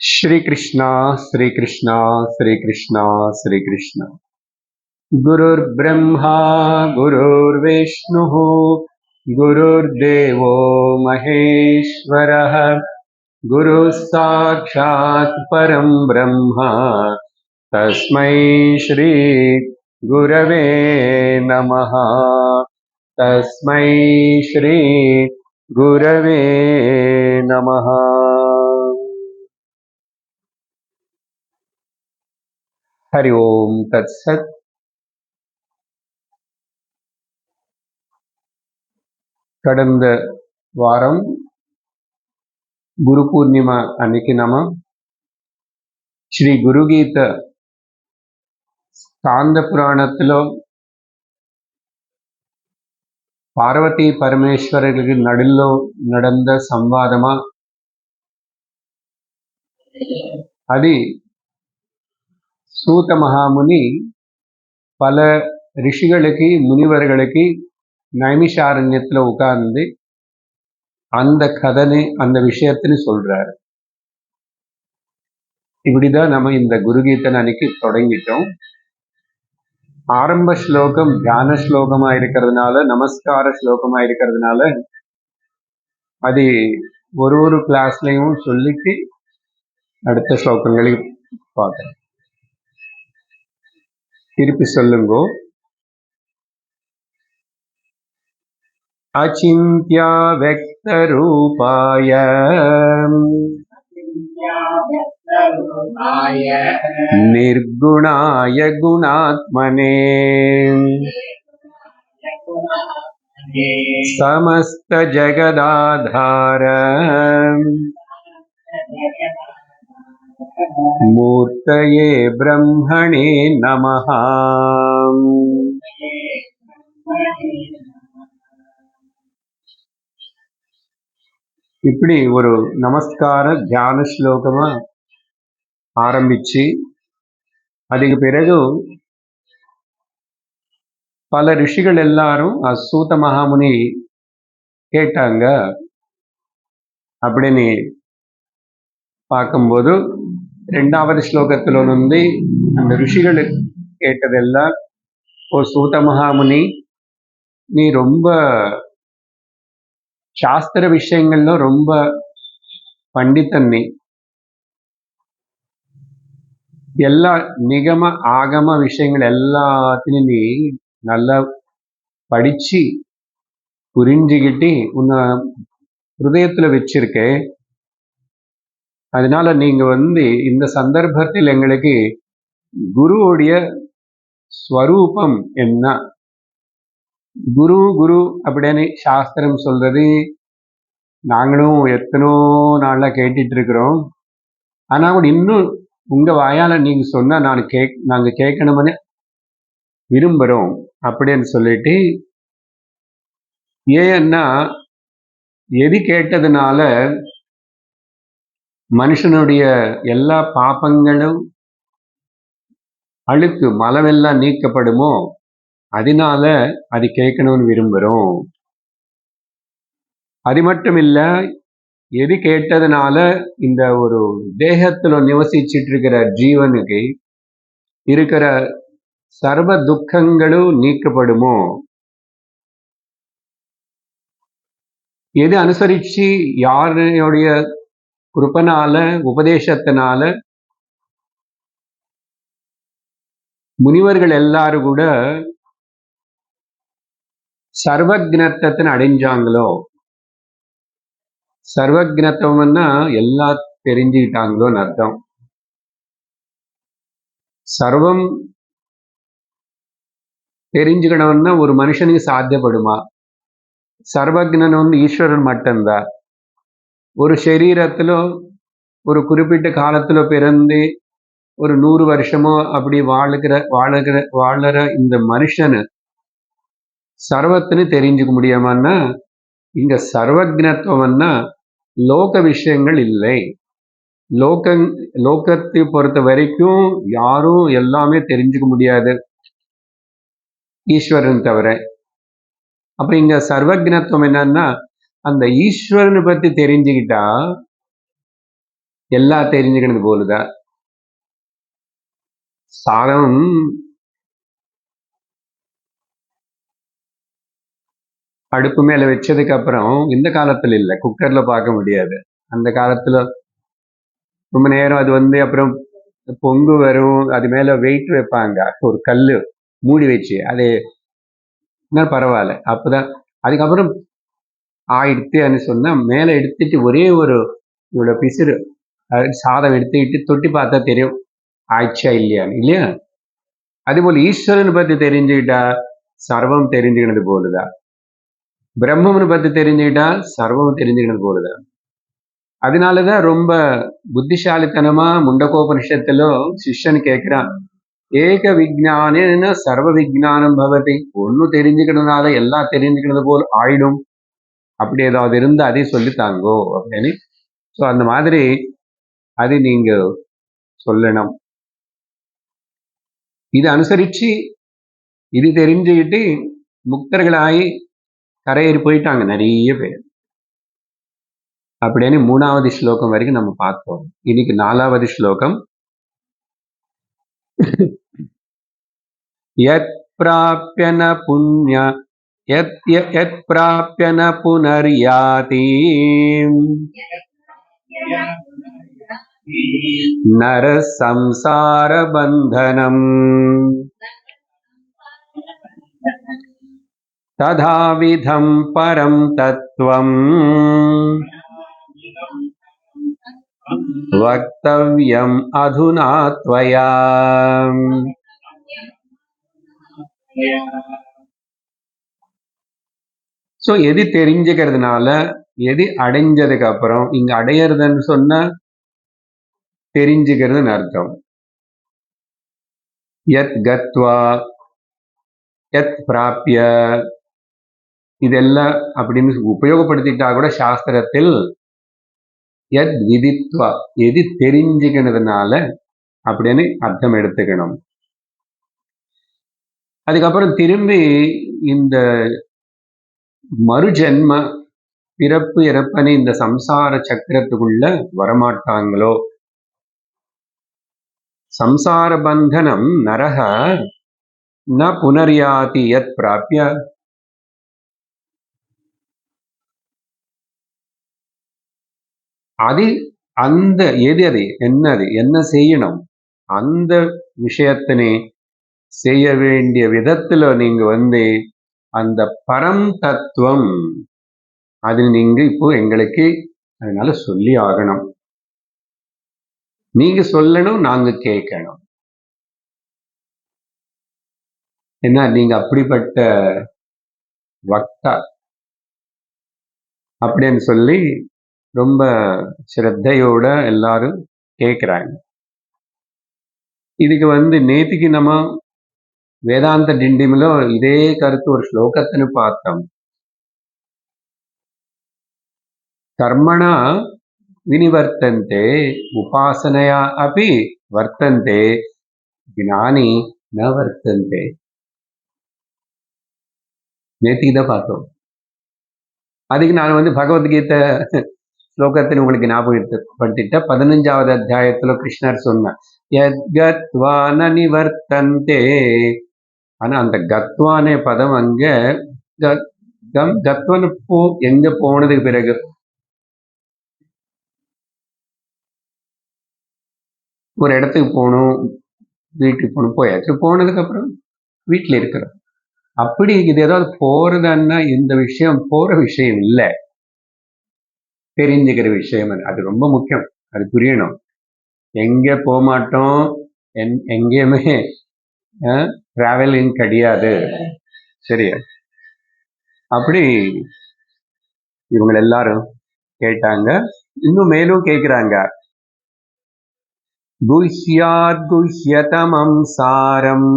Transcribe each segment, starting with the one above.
श्री कृष्णा श्री कृष्णा श्री कृष्णा श्री कृष्णा। गुरुर्ब्रह्मा गुरुर्विष्णुः गुरुर्देवो महेश्वरः गुरुः साक्षात् परं ब्रह्म तस्मै श्री गुरवे नमः। तस्मै श्री गुरवे नमः। हरि ओम तत्सत्। கடந்த வாரம் குரு பூர்ணிமா அன்னைக்கு நம்ம శ్రీ గురుగీత స్కాంద పురాణத்திலோ పార్వతీ పరమేశ్వరులకి నడుల్లో நடந்த సంవాదమా అది சூத மகாமுனி பல ரிஷிகளுக்கு முனிவர்களுக்கு நைமிஷாரண்யத்துல உட்கார்ந்து அந்த கதனை அந்த விஷயத்தின்னு சொல்றாரு. இப்படிதான் நம்ம இந்த குருகீதன் அன்னைக்கு தொடங்கிட்டோம். ஆரம்ப ஸ்லோகம் தியான ஸ்லோகமா இருக்கிறதுனால, நமஸ்கார ஸ்லோகமா இருக்கிறதுனால அது ஒரு கிளாஸ்லயும் சொல்லிட்டு அடுத்த ஸ்லோகங்களையும் பார்க்கலாம். திருப்பி சொல்லுங்கோ. அச்சிந்த்யா வெக்த ரூபாய நிர்குணாய குணாத்மனே சமஸ்த ஜகதாதார மூர்த்தயே பிரம்மணே நமஹ. இப்படி ஒரு நமஸ்கார தியான ஸ்லோகமா ஆரம்பிச்சு அதுக்கு பிறகு பல ரிஷிகள் எல்லாரும் சூத மகாமுனி கேட்டாங்க. அப்படின்னு பார்க்கும்போது ரெண்டாவது ஸ்லோகத்துல வந்து அந்த ரிஷிகள் கேட்டதெல்லாம், ஓ சூத மகாமுனி, நீ ரொம்ப சாஸ்திர விஷயங்கள்ல ரொம்ப பண்டிதன், நீ எல்லா நிகம ஆகம விஷயங்கள் எல்லாத்தையும் நீ நல்லா படிச்சு புரிஞ்சுக்கிட்டு உன்னை ஹிருதயத்துல வச்சிருக்க. அதனால நீங்க வந்து இந்த சந்தர்ப்பத்தில் எங்களுக்கு குருவுடைய ஸ்வரூபம் என்ன, குரு குரு அப்படின்னு சாஸ்திரம் சொல்றது நாங்களும் எத்தனோ நாள்ல கேட்டுட்டு இருக்கிறோம். ஆனா கூட இன்னும் உங்க வாயால நீங்க சொன்னா நாங்க கேட்கணும்னு விரும்புறோம் அப்படின்னு சொல்லிட்டு, ஏன்னா எது கேட்டதுனால மனுஷனுடைய எல்லா பாபங்களும் அழுக்கு மலவெல்லாம் நீக்கப்படுமோ, அதனால அது கேட்கணும்னு விரும்புறோம். அது மட்டும் இல்ல, எது கேட்டதுனால இந்த ஒரு தேகத்துல நிவசிச்சுட்டு இருக்கிற ஜீவனுக்கு இருக்கிற சர்வ துக்கங்களும் நீக்கப்படுமோ, எது அனுசரிச்சு யாருடைய கிருபனால உபதேசத்தினால முனிவர்கள் எல்லாரும் கூட சர்வஜ்ஞத்தை அடைஞ்சாங்களோ, சர்வஜ்ஞத்துவம்னா எல்லாம் தெரிஞ்சுக்கிட்டாங்களோன்னு அர்த்தம். சர்வம் தெரிஞ்சுக்கணும்னா ஒரு மனுஷனுக்கு சாத்தியப்படுமா? சர்வஜ்ஞன் வந்து ஈஸ்வரன் மட்டும்தான். ஒரு சரீரத்துல ஒரு குறிப்பிட்ட காலத்துல பிறந்து ஒரு 100 வருஷமோ அப்படி வாழற இந்த மனுஷனு சர்வத்தின்னு தெரிஞ்சுக்க முடியாமன்னா, இங்க சர்வஜ்ஞத்துவம்னா லோக விஷயங்கள் இல்லை. லோகத்தை பொறுத்த வரைக்கும் யாரும் எல்லாமே தெரிஞ்சுக்க முடியாது ஈஸ்வரன் தவிர. அப்ப இங்க சர்வஜ்ஞத்துவம் என்னன்னா, அந்த ஈஸ்வரனை பத்தி தெரிஞ்சுக்கிட்டா எல்லாம் தெரிஞ்சுக்கிறது போலுதான். சாதம் அடுப்பு மேல வச்சதுக்கு அப்புறம் இந்த காலத்துல இல்ல, குக்கர்ல பார்க்க முடியாது. அந்த காலத்துல ரொம்ப நேரம் அது அப்புறம் பொங்கு வரும், அது மேல வெயிட் வைப்பாங்க, ஒரு கல்லு மூடி வச்சு, அது என்ன பரவாயில்ல. அப்பதான் அதுக்கப்புறம் ஆயிடுத்துன்னு சொன்னா மேல எடுத்துட்டு ஒரே ஒரு இவ்வளவு பிசிறு சாதம் எடுத்துக்கிட்டு தொட்டி பார்த்தா தெரியும் ஆயிடுச்சா இல்லையான்னு, இல்லையா? அதுபோல் ஈஸ்வரனை பத்தி தெரிஞ்சுக்கிட்டா சர்வம் தெரிஞ்சுக்கிறது போலுதான். பிரம்மனை பத்தி தெரிஞ்சுக்கிட்டா சர்வம் தெரிஞ்சுக்கிறது போலுதான். அதனாலதான் ரொம்ப புத்திசாலித்தனமா முண்டகோபனிஷத்துல சிஷ்யன் கேட்கிறான், ஏக விஜானேன சர்வ விஜானம் பவதி. ஒன்னு தெரிஞ்சுக்கிறதுனால எல்லாம் தெரிஞ்சுக்கிறது போல் ஆயிடும். அப்படி ஏதாவது இருந்தா அதையும் சொல்லித்தாங்கோ அப்படின்னு. ஸோ அந்த மாதிரி அது நீங்க சொல்லணும். இது அனுசரிச்சு இது தெரிஞ்சுக்கிட்டு முக்தர்களாகி கரையேறி போயிட்டாங்க நிறைய பேர். அப்படின்னு 3வது ஸ்லோகம் வரைக்கும் நம்ம பார்த்தோம். இன்னைக்கு 4வது ஸ்லோகம். யத் பிராப்ய ந புண்ணிய யத் பிராப்ய ந புனர்யாதி நர சம்சார பந்தனம் ததாவிதம் பரம் தத்துவம் வக்தவ்யம் அதுனா த்வயா. சோ எது தெரிஞ்சுக்கிறதுனால, எது அடைஞ்சதுக்கு அப்புறம், இங்க அடையறதுன்னு சொன்னா தெரிஞ்சுக்கிறதுன்னு அர்த்தம். யத் கத்வா யத் பிராப்ய இதெல்லாம் அப்படின்னு உபயோகப்படுத்திட்டா கூட சாஸ்திரத்தில் யத் விதித்வா எது தெரிஞ்சுக்கிறதுனால அப்படின்னு அர்த்தம் எடுத்துக்கணும். அதுக்கப்புறம் திரும்பி இந்த மறுஜென்ம பிறப்பு இறப்பனு இந்த சம்சார சக்கரத்துக்குள்ள வரமாட்டாங்களோ. சம்சார பந்தனம் நரக ந புனர்யாதி யத் பிராப்ய. அது அந்த எது அது என்னது என்ன செய்யணும் அந்த விஷயத்தினை செய்ய வேண்டிய விதத்துல நீங்க அந்த பரம் தத்துவம் அது நீங்க இப்போ எங்களுக்கு அதனால சொல்லி ஆகணும். நீங்க சொல்லணும், நாங்க கேட்கணும். என்ன நீங்க அப்படிப்பட்ட வக்தா அப்படின்னு சொல்லி ரொம்ப ஸ்ரத்தையோட எல்லாரும் கேட்கிறாங்க. இதுக்கு நேத்திக்கு நம்ம வேதாந்த டிண்டிமிலோ இதே கருத்து ஒரு ஸ்லோகத்தின்னு பார்த்தோம். கர்மணா வினிவர்த்தந்தே உபாசனையா அப்படி வர்த்தந்தே ஞானி ந வர்த்தந்தே. நேத்திக்கு தான் பார்த்தோம். அதுக்கு நான் பகவத்கீதை ஸ்லோகத்தின் உங்களுக்கு ஞாபகப்படுத்திட்ட 15வது அத்தியாயத்துல கிருஷ்ணர் சொன்ன யத்கத்வா ந நிவர்த்தந்தே. ஆனா அந்த கத்வானே பதம் அங்க கத்வன் எங்க போனதுக்கு பிறகு ஒரு இடத்துக்கு போகணும், வீட்டுக்கு போகணும், போயாச்சு. போனதுக்கு அப்புறம் வீட்டுல இருக்கிறோம். அப்படி இது ஏதாவது போறதுன்னா இந்த விஷயம் போற விஷயம் இல்லை, தெரிஞ்சுக்கிற விஷயம். அது ரொம்ப முக்கியம், அது புரியணும். எங்க போக மாட்டோம், எங்கேயுமே டிராவலிங் கிடையாது. சரியா? அப்படி இவங்க எல்லாரும் கேட்டாங்க. இன்னும் மேலும் கேட்கிறாங்க. குஹ்யாத் குஹ்யதமம் சாரம்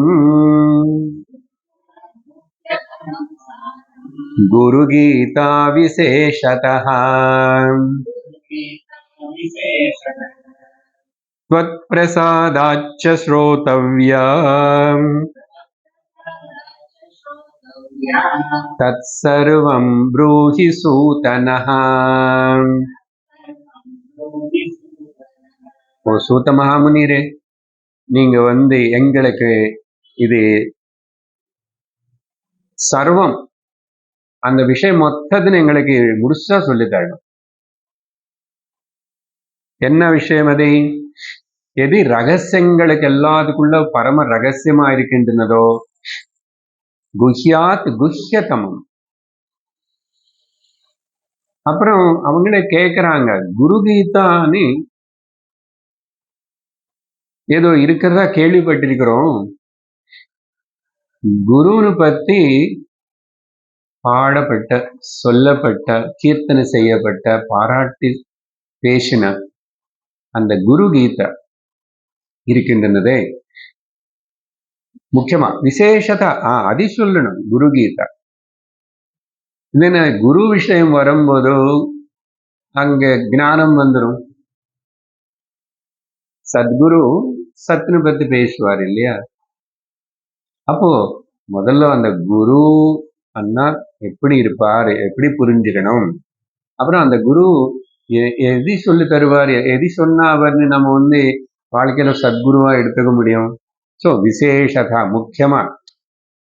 குரு கீதா விசேஷதः த்வத் பிரசாதாச்ச ஸ்ரோதவ்யம் தத் சர்வம் ப்ரூஹி சூதனः. சூத்த மகாமுனிரே, நீங்க எங்களுக்கு இது சர்வம் அந்த விஷயம் மொத்தத்தின் எங்களுக்கு முழுசா சொல்லி தரணும். என்ன விஷயம் அது? எது ரகசியங்களுக்கு எல்லாத்துக்குள்ள பரம ரகசியமா இருக்கின்றனதோ, குஹ்யாத் குஹ்யதமம். அப்புறம் அவங்களே கேட்கிறாங்க, குரு கீதான்னு ஏதோ இருக்கிறதா கேள்விப்பட்டிருக்கிறோம். குருன்னு பத்தி பாடப்பட்ட, சொல்லப்பட்ட, கீர்த்தனை செய்யப்பட்ட, பாராட்டி பேசின அந்த குரு கீதா இருக்கின்றனதே, முக்கியமா விசேஷதா அது சொல்லணும். குரு கீதா இல்லைன்னா குரு விஷயம் வரும்போது அங்க ஞானம் வந்துடும். சத்குரு சத்னு பத்தி பேசுவார் இல்லையா? அப்போ முதல்ல அந்த குரு அண்ணா எப்படி இருப்பார், எப்படி புரிஞ்சுக்கணும், அப்புறம் அந்த குரு எதி சொல்லி தருவார், எதி சொன்னா அவர்னு நம்ம வாழ்க்கையில சத்குருவா எடுத்துக்க முடியும். ஸோ விசேஷதா முக்கியமா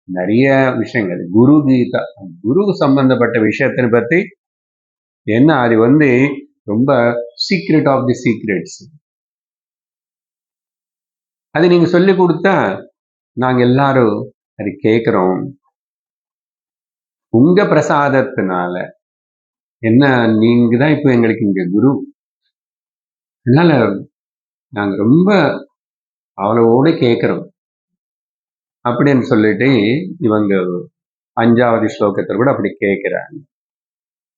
நிறைய விஷயங்கள் குரு கீதா, குரு சம்பந்தப்பட்ட விஷயத்தினை பத்தி என்ன, அது ரொம்ப சீக்ரெட் ஆஃப் தி சீக்ரெட்ஸ். அது நீங்க சொல்லி கொடுத்தா நாங்க எல்லாரும் அது கேட்கிறோம். உங்க பிரசாதத்தினால என்ன, நீங்க தான் இப்போ எங்களுக்கு இங்க குரு, அதனால நாங்க ரொம்ப அவளோட கேட்கிறோம் அப்படின்னு சொல்லிட்டு இவங்க 5வது ஸ்லோகத்தில் கூட அப்படி கேட்கிறாங்க.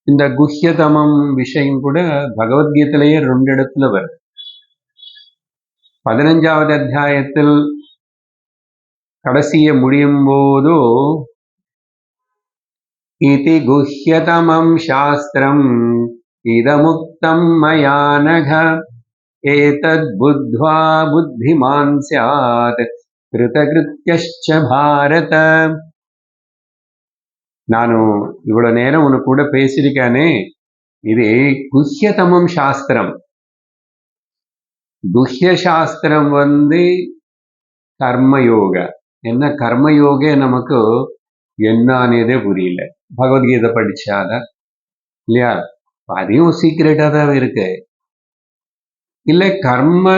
இந்த குஹ்யதமம் விஷயம் கூட பகவத்கீதையிலேயே 2 இடத்துல வருது. 15வது அத்தியாயத்தில் கடைசிய முடியும் போது இதி குஹ்யதமம் சாஸ்திரம் இதமுக்தம் மயா நக ஏதத் புத்வா புத்திமான் ஸ்யாத் கிருதகிருத்யஸ்ச பாரத. ನಾನು இவ்வளவு நேரம் உனக்கு கூட பேசியிருக்கேனே, இது குஹ்யதமம் சாஸ்திரம். குஹ்ய சாஸ்திரம் கர்மயோக. என்ன கர்மயோக நமக்கு என்னன்னே புரியல, பகவத்கீதை படிச்சாத இல்லையா? அதையும் சீக்கிரட்டா தான் இருக்கு. இல்ல கர்ம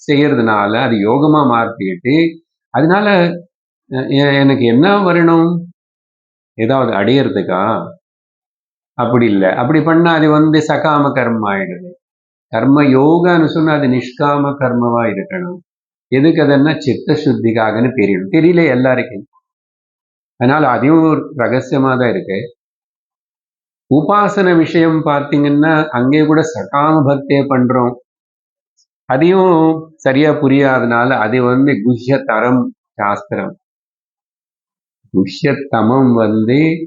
செய்யறதுனால அது யோகமா மாற்றிட்டு, அதனால எனக்கு என்ன வரணும், ஏதாவது அடையறதுக்கா? அப்படி இல்லை. அப்படி பண்ணா அது சகாம கர்மம் ஆயிடுது. கர்ம யோகான்னு சொன்னா அது நிஷ்காம கர்மவா இருக்கணும். எதுக்கு அதுன்னா சித்த சுத்திக்காகன்னு தெரியல எல்லாருக்கும். அதனால அதையும் ஒரு ரகசியமா தான் இருக்கு. உபாசன விஷயம் பார்த்தீங்கன்னா அங்கே கூட சகாம பக்தியை பண்றோம், அதையும் சரியா புரியாதனால அது குஹ்யதரம் சாஸ்திரம். குஹ்யதமம்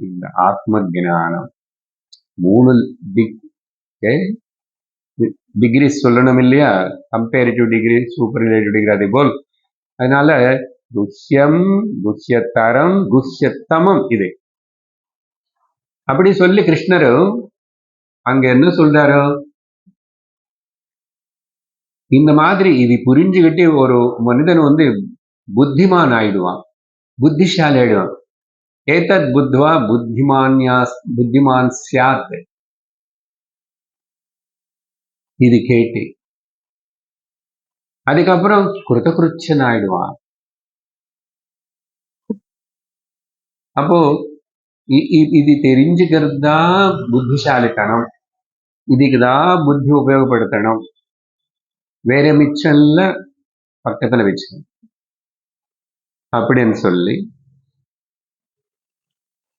இந்த ஆத்ம ஞானம். 3 டிகிரி சொல்லணும் இல்லையா? கம்பேரிட்டிவ் டிகிரி, சூப்பர்லேட்டிவ் டிகிரி, அதே போல். அதனால குஹ்யம், குஹ்யதரம், குஹ்யதமம் இது அப்படி சொல்லி கிருஷ்ணரு அங்க என்ன சொல்றாரு, இந்த மாதிரி இது புரிஞ்சுக்கிட்டு ஒரு மனிதன் புத்திமான் ஆயிடுவான், புத்திசாலி ஆயிடுவான். ஏதத் புத்வா புத்திமான் ஸ்யாத். இது கேட்டு அதுக்கப்புறம் கிருதகிருச்சன் ஆயிடுவான். அப்போ இது தெரிஞ்சுக்கிறது தான் புத்திசாலித்தனம், இதுக்குதான் புத்தி உபயோகப்படுத்தணும், வேற மிச்சம்ல பக்கத்துல வச்சுக்கணும் அப்படின்னு சொல்லி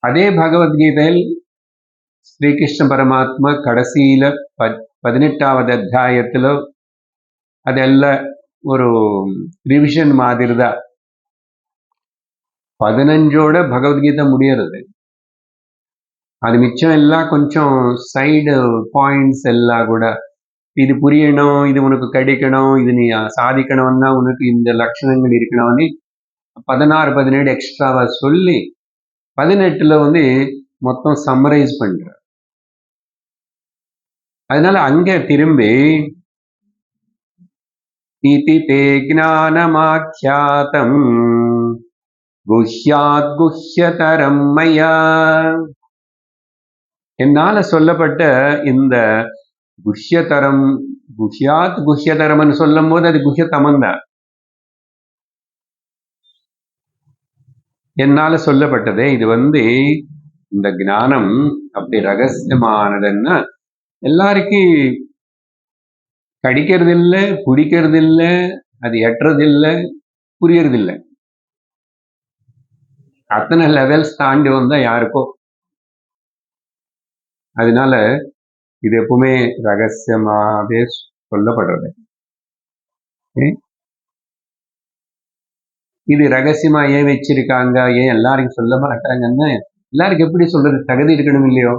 அதே பகவத்கீதையில் ஸ்ரீகிருஷ்ண பரமாத்மா கடைசியில 18வது அத்தியாயத்துல அதெல்லாம் ஒரு ரிவிஷன் மாதிரி தான். 15ஓட பகவத்கீதை முடியறது. அது மிச்சம் எல்லாம் கொஞ்சம் சைடு பாயிண்ட்ஸ் எல்லாம் கூட, இது புரியணும், இது உனக்கு கிடைக்கணும், இது நீ சாதிக்கணும்னா உனக்கு இந்த லட்சணங்கள் இருக்கணும்னு 16, 17 எக்ஸ்ட்ராவா சொல்லி 18ல மொத்தம் சம்மரைஸ் பண்ற. அதனால அங்க திரும்பி इति ते ज्ञानमाख्यातम् गुह्यात् गुह्यतरं मया. என்னால சொல்லப்பட்ட இந்த குஹ்யதரம், குஹ்யாத் குஹ்யதரம்னு சொல்லும் போது அது குஹ்யதமம் தான். என்னால சொல்லப்பட்டது இது இந்த ஞானம் அப்படி ரகசியமானதுன்னா எல்லாருக்கும் கடிக்கிறது இல்லை, பிடிக்கிறது இல்லை, அது எட்டுறது இல்லை, புரியறது இல்லை. அத்தனை லெவல்ஸ் தாண்டி வந்தா யாருக்கோ. அதனால இது எப்பவுமே ரகசியமாவே சொல்லப்படுறது. இது ரகசியமா ஏன் வச்சிருக்காங்க, ஏன் எல்லாருக்கும் சொல்ல மாட்டாங்கன்னு எல்லாருக்கும் எப்படி சொல்றது, தகுதி இருக்கணும் இல்லையோ.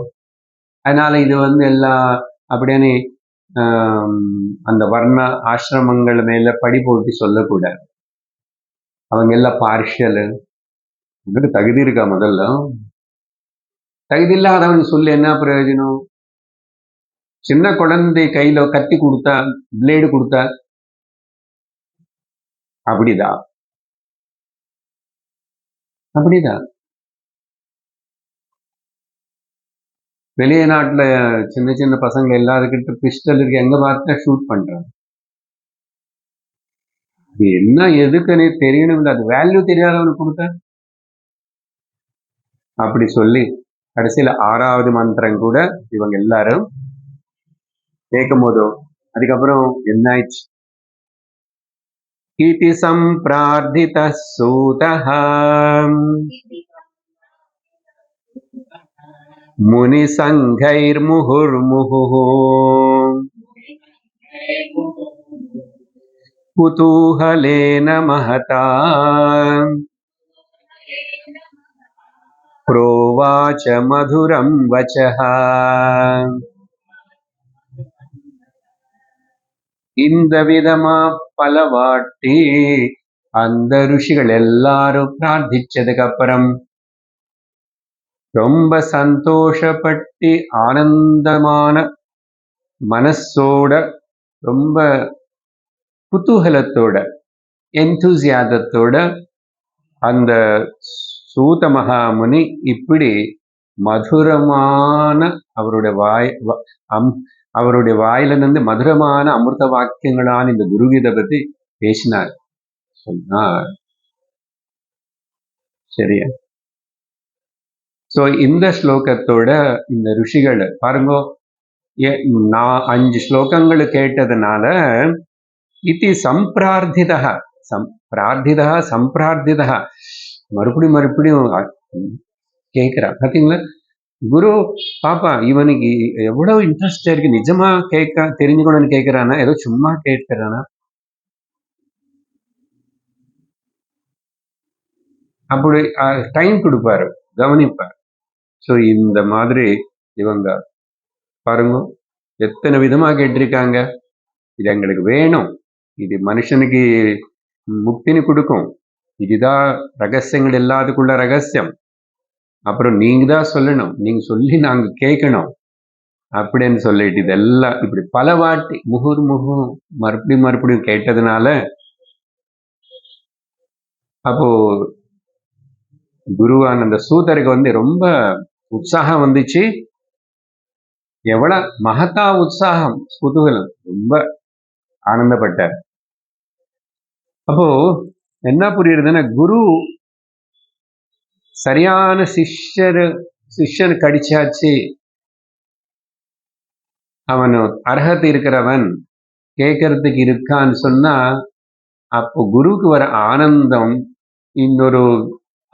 அதனால இது எல்லாம் அப்படின்னு அந்த வர்ண ஆசிரமங்கள் மேல படி போட்டு சொல்லக்கூடாது. அவங்க எல்லாம் பார்ஷியல். உங்களுக்கு தகுதி இருக்கா? முதல்ல தகுதி இல்லாதவன் சொல்லி என்ன பிரயோஜனம்? சின்ன குழந்தை கையில கத்தி கொடுத்தா, பிளேடு கொடுத்தா அப்படிதான். வெளிய நாட்டுல சின்ன சின்ன பசங்க எல்லாருக்கிட்ட பிஸ்டல் இருக்கு, எங்க பார்த்தா ஷூட் பண்றாங்க. அது என்ன எதுக்குன்னு தெரியணும், அது வேல்யூ தெரியாதவனுக்கு கொடுத்தா அப்படி சொல்லி கடைசியில 6வது மந்திரம் கூட இவங்க எல்லாரும் கேட்கும் போதோ அதுக்கப்புறம் என்ன ஆயிடுச்சு? இதி சம்பிரார்த்தித சூதஹ முனி சங்கைர் முहुर्मुहुः குதூஹலேன மஹதா प्रोवाच मधुरं वचः. இந்த விதமா பலவாட்டி அந்த ருஷிகள் எல்லாரும் பிரார்த்திச்சதுக்கு அப்புறம் ரொம்ப சந்தோஷப்பட்டு ஆனந்தமான மனசோட, ரொம்ப குதூகலத்தோட, எந்தூசியாதத்தோட அந்த சூத மகாமுனி இப்படி மதுரமான அவருடைய வாயிலிருந்து மதுரமான அமிர்த வாக்கியங்களான இந்த குருகீதை பத்தி பேசினார், சொன்னார். சரியா? சோ இந்த ஸ்லோகத்தோட இந்த ருஷிகள் பாருங்க, நான் 5 ஸ்லோகங்கள் கேட்டதுனால இது சம்பிரார்த்திதா சம்பிரார்த்திதா மறுபடியும் கேட்கிறா. பாத்தீங்களா, குரு பாப்பா இவனுக்கு எவ்வளவு இன்ட்ரெஸ்ட் இருக்கு, நிஜமா தெரிஞ்சுக்கணும்னு கேட்கிறானா, ஏதோ சும்மா கேட்கிறானா? அப்படி டைம் கொடுப்பாரு, கவனிப்பார். ஸோ இந்த மாதிரி இவங்க பாருங்க எத்தனை விதமா கேட்டிருக்காங்க. இது எங்களுக்கு வேணும், இது மனுஷனுக்கு முக்தினு கொடுக்கும், இதுதான் ரகசியங்கள் எல்லாத்துக்குள்ள ரகசியம். அப்புறம் நீங்க தான் சொல்லணும், நீங்க சொல்லி நாங்க கேட்கணும் அப்படின்னு சொல்லிட்டு இதெல்லாம் இப்படி பல வாட்டி மறுபடியும் கேட்டதுனால அப்போ குருவான அந்த சூதருக்கு ரொம்ப உற்சாகம் வந்துச்சு. எவ்வளவு மகத்தா உற்சாகம், குதூகலம், ரொம்ப ஆனந்தப்பட்டார். அப்போ என்ன புரியுதுன்னா, குரு சரியான சிஷ்யன் கடிச்சாச்சு, அவன் அர்ஹத்தை இருக்கிறவன் கேட்கறதுக்கு இருக்கான்னு சொன்னா அப்போ குருவுக்கு வர ஆனந்தம்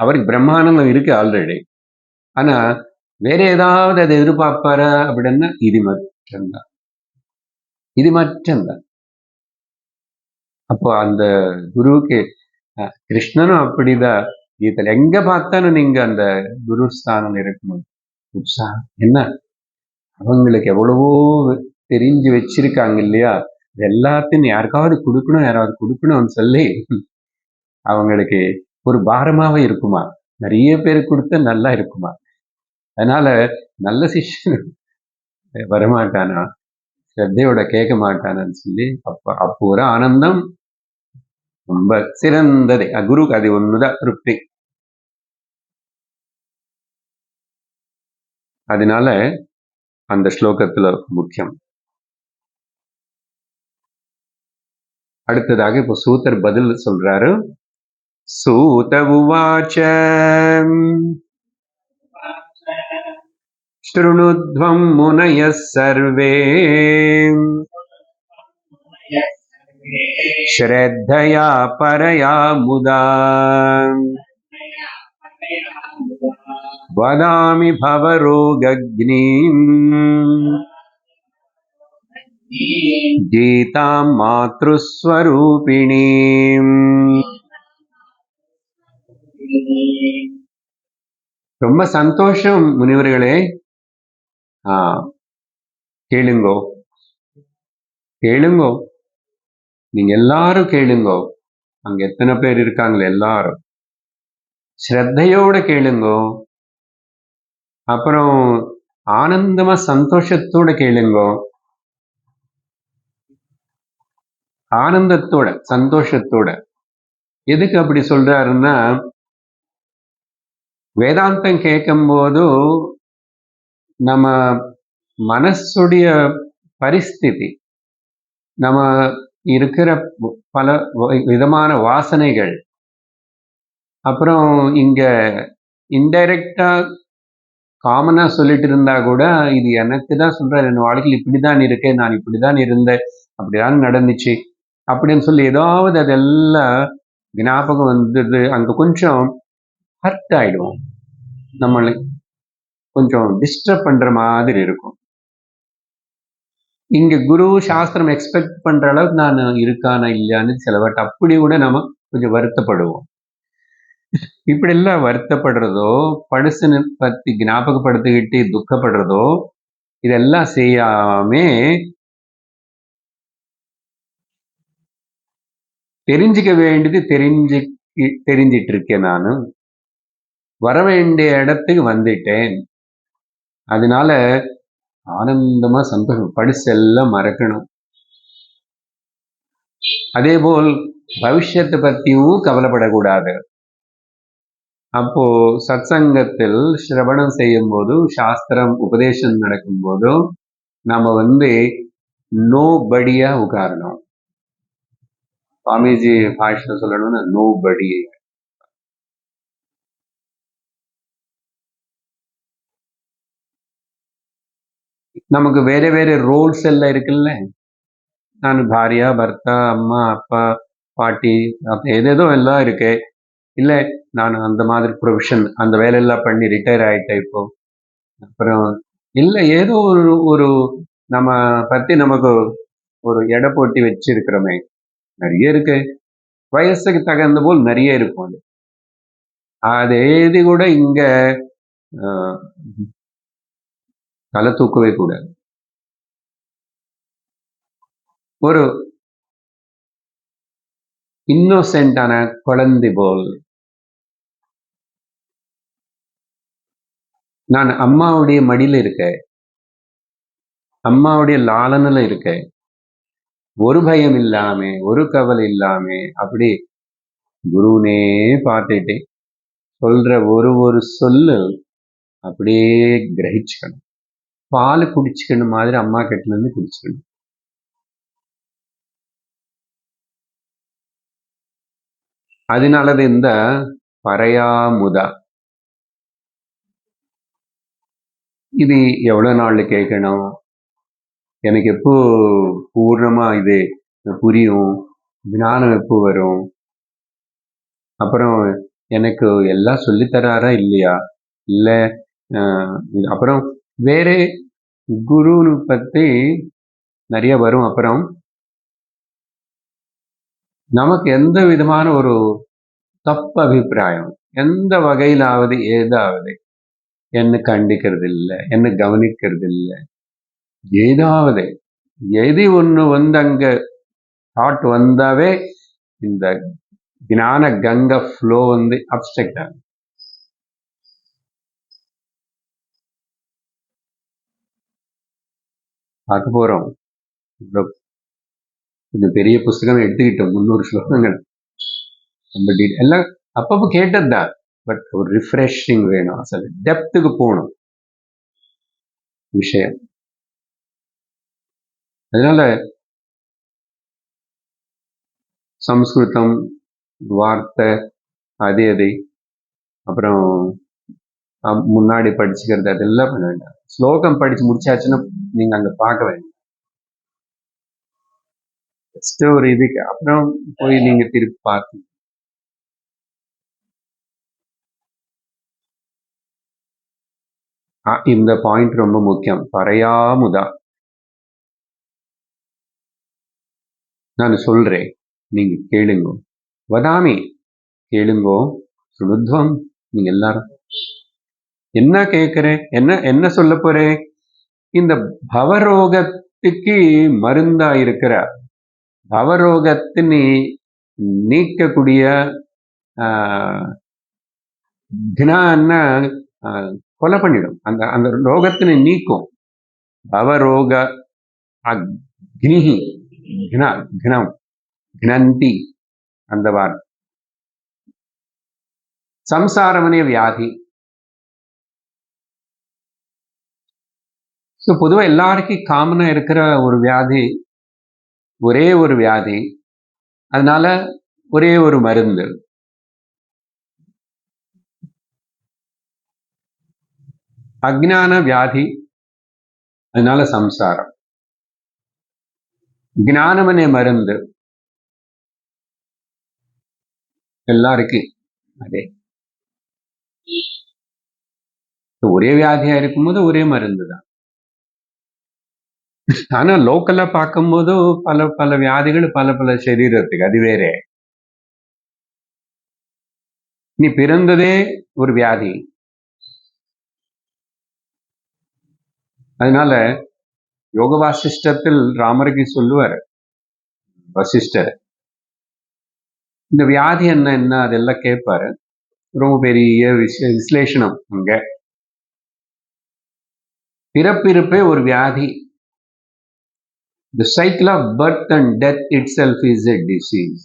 அவருக்கு பிரம்மானந்தம் இருக்கு ஆல்ரெடி. ஆனா வேற ஏதாவது அதை எதிர்பார்ப்பாரா அப்படின்னா இது மட்டும்தான். அப்போ அந்த குருவுக்கு கிருஷ்ணனும் அப்படிதான். இதுல எங்க பார்த்தாலும் நீங்க அந்த குரு ஸ்தானம் இருக்கணும். உற்சாகம் என்ன, அவங்களுக்கு எவ்வளவோ தெரிஞ்சு வச்சிருக்காங்க இல்லையா, எல்லாத்தையும் யாருக்காவது கொடுக்கணும்னு சொல்லி அவங்களுக்கு ஒரு பாரமாவே இருக்குமா, நிறைய பேர் கொடுத்தா நல்லா இருக்குமா. அதனால நல்ல சிஷ்யன் வரமாட்டானா, ஸ்ரத்தையோட கேட்க மாட்டானான்னு சொல்லி அப்போ ஒரு ஆனந்தம் ரொம்ப சிறந்தது. குருக்கு அது ஒண்ணுதான் திருப்தி. அதனால அந்த ஸ்லோகத்துல முக்கியம். அடுத்ததாக இப்போ சூத்தர் பதில் சொல்றாரு. சூத உவாச்ச ஸ்ருணுத்வம் முனயः சர்வே ஸ்ரத்தயா பரயா முதா வதாமி பவரோகக்னீம் கீதாம் மாத்ருஸ்வரூபிணீம். ரொம்ப சந்தோஷம் முனிவர்களே. கேளுங்கோ கேளுங்கோ, நீங்க எல்லாரும் கேளுங்கோ. அங்க எத்தனை பேர் இருக்காங்களே எல்லாரும் ஸ்ரத்தையோட கேளுங்கோ. அப்புறம் ஆனந்தமா சந்தோஷத்தோட கேளுங்கோ. ஆனந்தத்தோட சந்தோஷத்தோட. எதுக்கு அப்படி சொல்றாருன்னா, வேதாந்தம் கேட்கும் போது நம்ம மனசுடைய பரிஸ்திதி, நம்ம இருக்கிற பல விதமான வாசனைகள், அப்புறம் இங்க இன்டைரக்டா காமனா சொல்லிட்டு இருந்தா கூட இது எனக்கு தான் சொல்றாரு, என் வாழ்க்கையில் இப்படிதான் இருக்கேன், நான் இப்படிதான் இருந்தேன், அப்படிதான் நடந்துச்சு அப்படின்னு சொல்லி ஏதாவது அதெல்லாம் ஞாபகம் வந்தது, அங்க கொஞ்சம் ஹர்ட் ஆயிடுவோம், நம்மளை கொஞ்சம் டிஸ்டர்ப் பண்ற மாதிரி இருக்கும். இங்க குரு சாஸ்திரம் எக்ஸ்பெக்ட் பண்ற அளவுக்கு நான் இருக்கானா இல்லையான்னு சிலவட்ட அப்படி கூட நம்ம கொஞ்சம் வருத்தப்படுவோம். இப்படி எல்லாம் வருத்தப்படுறதோ, படுசுன்னு பத்தி ஞாபகப்படுத்திக்கிட்டு துக்கப்படுறதோ, இதெல்லாம் செய்யாமே தெரிஞ்சுக்க வேண்டியது தெரிஞ்சிட்டு இருக்கேன். நானு வர வேண்டிய இடத்துக்கு வந்துட்டேன். அதனால ஆனந்தமா சந்தோஷம், படுசெல்லாம் மறக்கணும். அதே போல் பவிஷ்யத்தை பத்தியும் கவலைப்படக்கூடாது. அப்போ சத்சங்கத்தில் சிரவணம் செய்யும் போது, சாஸ்திரம் உபதேசம் நடக்கும் போதும் நாம நோ படியா உட்காரணும். சுவாமிஜி பாஷை சொல்லணும்னா நோ படி. நமக்கு வேற வேற ரோல்ஸ் எல்லாம் இருக்குல்ல. நான் பாரியா, பர்த்தா, அம்மா, அப்பா, பாட்டி, ஏதேதோ எல்லாம் இருக்கு. இல்ல நான் அந்த மாதிரி ப்ரொஃபஷன், அந்த வேலையெல்லாம் பண்ணி ரிட்டையர் ஆயிட்டேன் இப்போ. அப்புறம் இல்ல ஏதோ ஒரு நம்ம பத்தி நமக்கு ஒரு எடை போட்டி வச்சிருக்கிறோமே, நிறைய இருக்கு. வயசுக்கு தகுந்த போல் நிறைய இருக்கும். அது ஏது கூட இங்க தலை தூக்கவே கூடாது. ஒரு இன்னோசென்டான குழந்தை போல் நான் அம்மாவுடைய மடியில இருக்கேன், அம்மாவுடைய லாலனில் இருக்கேன். ஒரு பயம் இல்லாம, ஒரு கவலை இல்லாம அப்படி குருனே பார்த்துட்டு சொல்ற ஒரு சொல்லு அப்படியே கிரகிச்சுக்கணும். பால் குடிச்சுக்கணும் மாதிரி அம்மா கிட்ட இருந்து குடிச்சுக்கணும். அதனாலது இந்த பரையாமுதா. இது எவ்வளவு நாள் கேட்கணும், எனக்கு எப்போ பூர்ணமா இது புரியும், ஞானம் எப்போ வரும், அப்புறம் எனக்கு எல்லாம் சொல்லித்தராரா இல்லையா, இல்ல அப்புறம் வேற குருன்னு பத்தி நிறைய வரும். அப்புறம் நமக்கு எந்த விதமான ஒரு தப்பு அபிப்பிராயம் எந்த வகையிலாவது ஏதாவது என்ன கண்டிக்கிறது இல்லை, என்ன கவனிக்கிறது இல்லை, ஏதாவது எது ஒண்ணு அங்க தாட் வந்தாவே இந்த ஞான கங்கை ஃப்ளோ அப்ஸ்ட்ரக்ட் ஆகும். பார்க்க போறோம். கொஞ்சம் பெரிய புஸ்தகம் எடுத்துக்கிட்டோம், 300 ஸ்லோகங்கள். ரொம்ப எல்லாம் அப்பப்போ கேட்டதுதான். பட் ஒரு ரிஃப்ரெஷிங் வேணும். அசல் டெப்த்துக்கு போகணும் விஷயம். அதனால சம்ஸ்கிருதம் வார்த்தை அது அப்புறம் முன்னாடி படிச்சுக்கிறது அதெல்லாம் பண்ண வேண்டாம். ஸ்லோகம் படிச்சு முடிச்சாச்சுன்னா நீங்க அங்க பார்க்க வேண்டாம். ஜஸ்ட் ஒரு இதுக்கு அப்புறம் போய் நீங்க திருப்பி பார்த்து இந்த பாயிண்ட் ரொம்ப முக்கியம். பரையாமுதா நான் சொல்றேன், நீங்க கேளுங்க. வதாமி கேளுங்கோ, சுணுத்வம் நீங்க எல்லாரும் என்ன கேட்கிறேன், என்ன சொல்ல போறேன்? இந்த பவரோகத்துக்கு மருந்தா இருக்கிற பவரோகத்தினை நீக்கக்கூடிய தினான்னா கொலை பண்ணிடும். அந்த அந்த ரோகத்தினை நீக்கும். பவரோக அக்னிஹி கிணம் கிணந்தி அந்த வார்த்தை. சம்சாரமனே வியாதி. ஸோ பொதுவாக எல்லாருக்கும் காமனா இருக்கிற ஒரு வியாதி, ஒரே ஒரு வியாதி, அதனால ஒரே ஒரு மருந்து. அஜ்ஞான வியாதி, அதனால சம்சாரம். ஞானமனே மருந்து எல்லாருக்கும் அதே. ஒரே வியாதியா இருக்கும்போது ஒரே மருந்து தான். ஆனா லோக்கலா பார்க்கும்போது பல பல வியாதிகள் பல சரீரத்துக்கு, அது வேற. நீ பிறந்ததே ஒரு வியாதி. அதனால யோக வாசிஷ்டத்தில் ராமருக்கு சொல்லுவார் வசிஷ்டர், இந்த வியாதி என்ன அதெல்லாம் கேட்பாரு. ரொம்ப பெரிய விசலேஷனம். அங்க பிறப்பிறப்பே ஒரு வியாதி. The cycle of birth and death itself is a disease.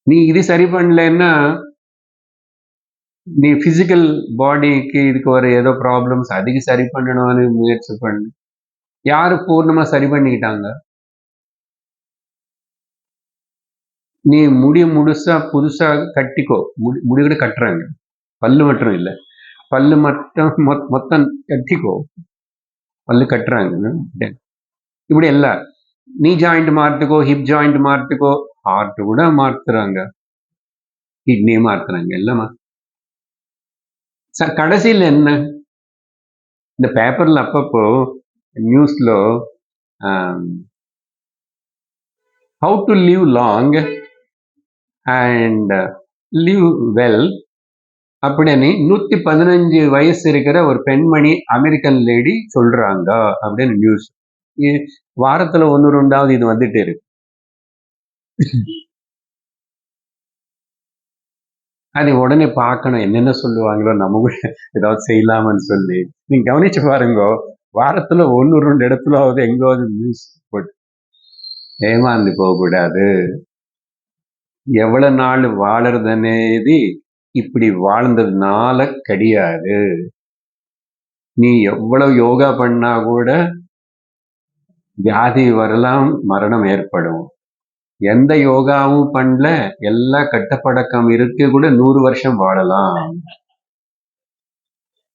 நீ இது சரி பண்ணலன்னா நீ பிசிக்கல் பாடிக்கு இதுக்கு வர ஏதோ ப்ராப்ளம்ஸ் அதுக்கு சரி பண்ணணும்னு முயற்சி பண்ணு. யாரு பூர்ணமா சரி பண்ணிக்கிட்டாங்க? நீ முழுசா புதுசா கட்டிக்கோ. முடி கூட கட்டுறாங்க, பல்லு மட்டும் இல்லை, பல்லு மட்டும் மொத்தம் கட்டிக்கோ, பல்லு கட்டுறாங்க. இப்படி எல்லாம் நீ ஜாயிண்ட் மாத்துக்கோ, ஹிப் ஜாயிண்ட் மாத்துக்கோ, ஹார்ட் கூட மாத்துறாங்க, கிட்னி மாத்துறாங்க, எல்லாம் சார். கடைசியில் என்ன, இந்த பேப்பர்ல அப்பப்போ நியூஸ்ல how to live long and live well அப்படின்னு 115 வயசு இருக்கிற ஒரு பெண்மணி அமெரிக்கன் லேடி சொல்றாங்க அப்படின்னு நியூஸ். வாரத்துல 1-2 இது வந்துட்டே இருக்கு. அது உடனே பார்க்கணும், என்னென்ன சொல்லுவாங்களோ, நம்ம கூட ஏதாவது செய்யலாமன்னு சொல்லி. நீங்க கவனிச்சு பாருங்க, வாரத்துல 1-2 இடத்துலாவது எங்காவது நியூஸ் போட்டு ஏமாந்து போகக்கூடாது. எவ்வளவு நாள் வாழறதுனேது இப்படி வாழ்ந்ததுனால கிடையாது. நீ எவ்வளவு யோகா பண்ணா கூட வியாதி வரலாம், மரணம் ஏற்படும். எந்த யோகாவும் பண்ணல, எல்லா கட்டப்பழக்கம் இருக்கு கூட 100 வருஷம் வாழலாம்.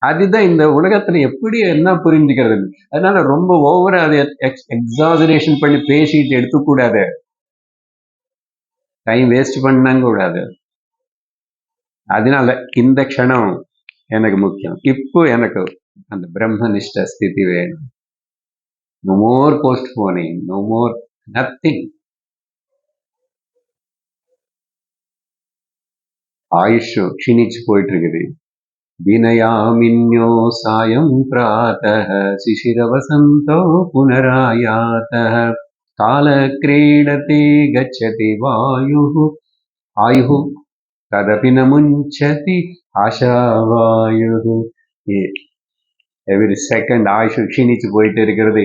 அதுதான் இந்த உலகத்துல எப்படி என்ன புரிஞ்சுக்கிறது. அதனால ரொம்ப ஓவரா அதை எக்ஸாஜரேஷன் பண்ணி பேசிட்டு எடுத்துக்கூடாது, டைம் வேஸ்ட் பண்ண கூடாது. அதனால இந்த க்ஷணம் எனக்கு முக்கியம். இப்போ எனக்கு அந்த பிரம்மனிஷ்ட ஸ்திதி வேணும். No more postponing, no more nothing. ஆயுஷ் க்ஷீணிச்சு போயிட்டு இருக்குது. வினயாமின்யோ சாயம் பிராதः சிசிரவசந்தோ புனராயாதः கால கிரீடதே கச்சதி வாயுः ஆயுः ததபி ந முஞ்சதி ஆஷாவாயுः. எவ்ரி செகண்ட் ஆயுஷ் க்ஷீணிச்சு போயிட்டு இருக்கிறது.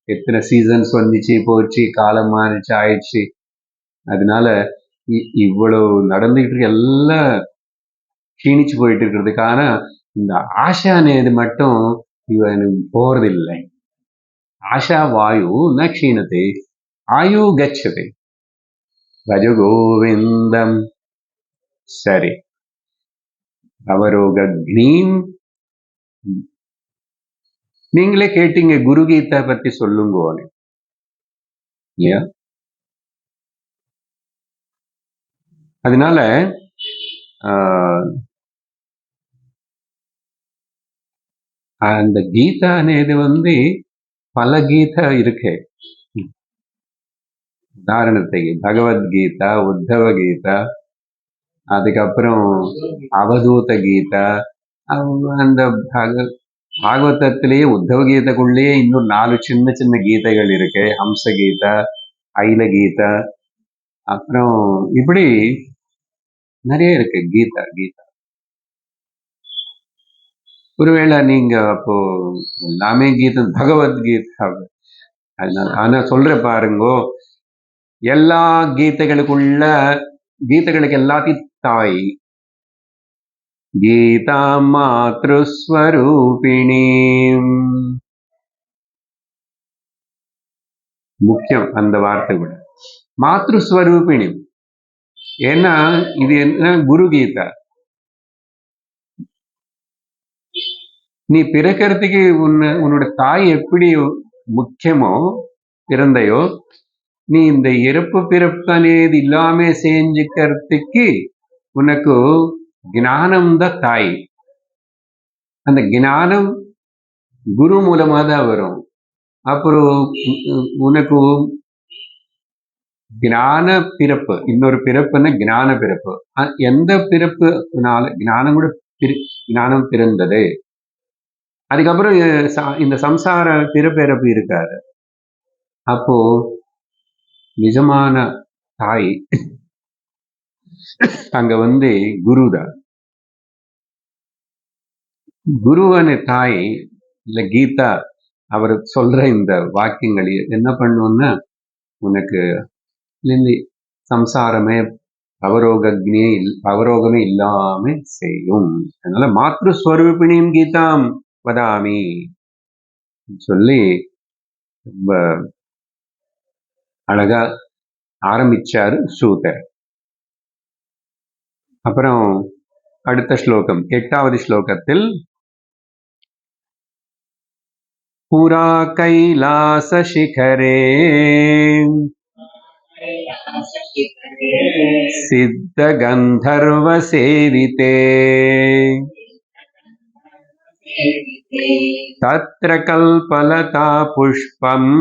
எத்தனை சீசன்ஸ் வந்துச்சு போச்சு, காலம் மாறிச்சு, ஆயிடுச்சு. அதனால இவ்வளவு நடந்துகிட்டு இருக்க எல்லாம் க்ஷீணிச்சு போயிட்டு இருக்கிறதுக்கான இந்த ஆஷா అనేది மட்டும் இவனுக்கு போறதில்லை. ஆஷா வாயு ந க்ஷீணத்தை ஆயு கச்சதை பஜ கோவிந்தம். சரி, அவரோகக்னீம். நீங்களே கேட்டீங்க குரு கீதா பத்தி சொல்லுங்கோன்னு, இல்லையா? அதனால அந்த கீதா అనేది பல கீதா இருக்கு. உதாரணத்துக்கு பகவத்கீதா, உத்தவ கீதா, அதுக்கப்புறம் அவதூத கீதா, அந்த பாகவதத்திலேயே உத்தவ கீதைக்குள்ளேயே இன்னும் 4 சின்ன சின்ன கீதைகள் இருக்கு. ஹம்ச கீதா, ஐல கீதா, அப்புறம் இப்படி நிறைய இருக்கு கீதா. ஒருவேளை நீங்க அப்போ எல்லாமே கீதை பகவத்கீதா. அதனால ஆனா சொல்ற பாருங்கோ, எல்லா கீதைகளுக்கு எல்லாத்தையும் தாய் கீதா மாத்ருஸ்வரூபிணி. முக்கியம் அந்த வார்த்தை கூட, மாத்ருஸ்வரூபிணி. ஏன்னா இது என்ன, குரு கீதா. நீ பிறக்கிறதுக்கு உன்னோட தாய் எப்படி முக்கியமோ பிறந்தையோ, நீ இந்த இறப்பு பிறப்பு అనేది இல்லாம செஞ்சுக்கிறதுக்கு உனக்கு ஞானம் தான் தாய். அந்த ஞானம் குரு மூலமா தான் வரும். அப்புறம் உனக்கு ஞான பிறப்பு, இன்னொரு பிறப்புன்னா ஞான பிறப்பு. எந்த பிறப்புனால ஞானம் பிறந்தது, அதுக்கப்புறம் இந்த சம்சார பிறப்பிறப்பு இருக்காரு. அப்போ நிஜமான தாய் அங்க குருதான். குருவான தாய் இல்ல கீதா அவர் சொல்ற இந்த வாக்கியங்கள் என்ன பண்ணுவோம்னா, உனக்கு சம்சாரமே அவரோகமே இல்லாம செய்யும். அதனால மாத்ருஸ்வரூபிணியும் கீதாம் வதாமி சொல்லி ரொம்ப அழகா ஆரம்பிச்சாரு சூதர். அப்புறம் அடுத்த ஸ்லோகம், 8வது ஸ்லோகத்தில், புரா கைலாச சிகரே சித்த கந்தர்வ சேவிதே தத்ர கல்பலதா புஷ்பம்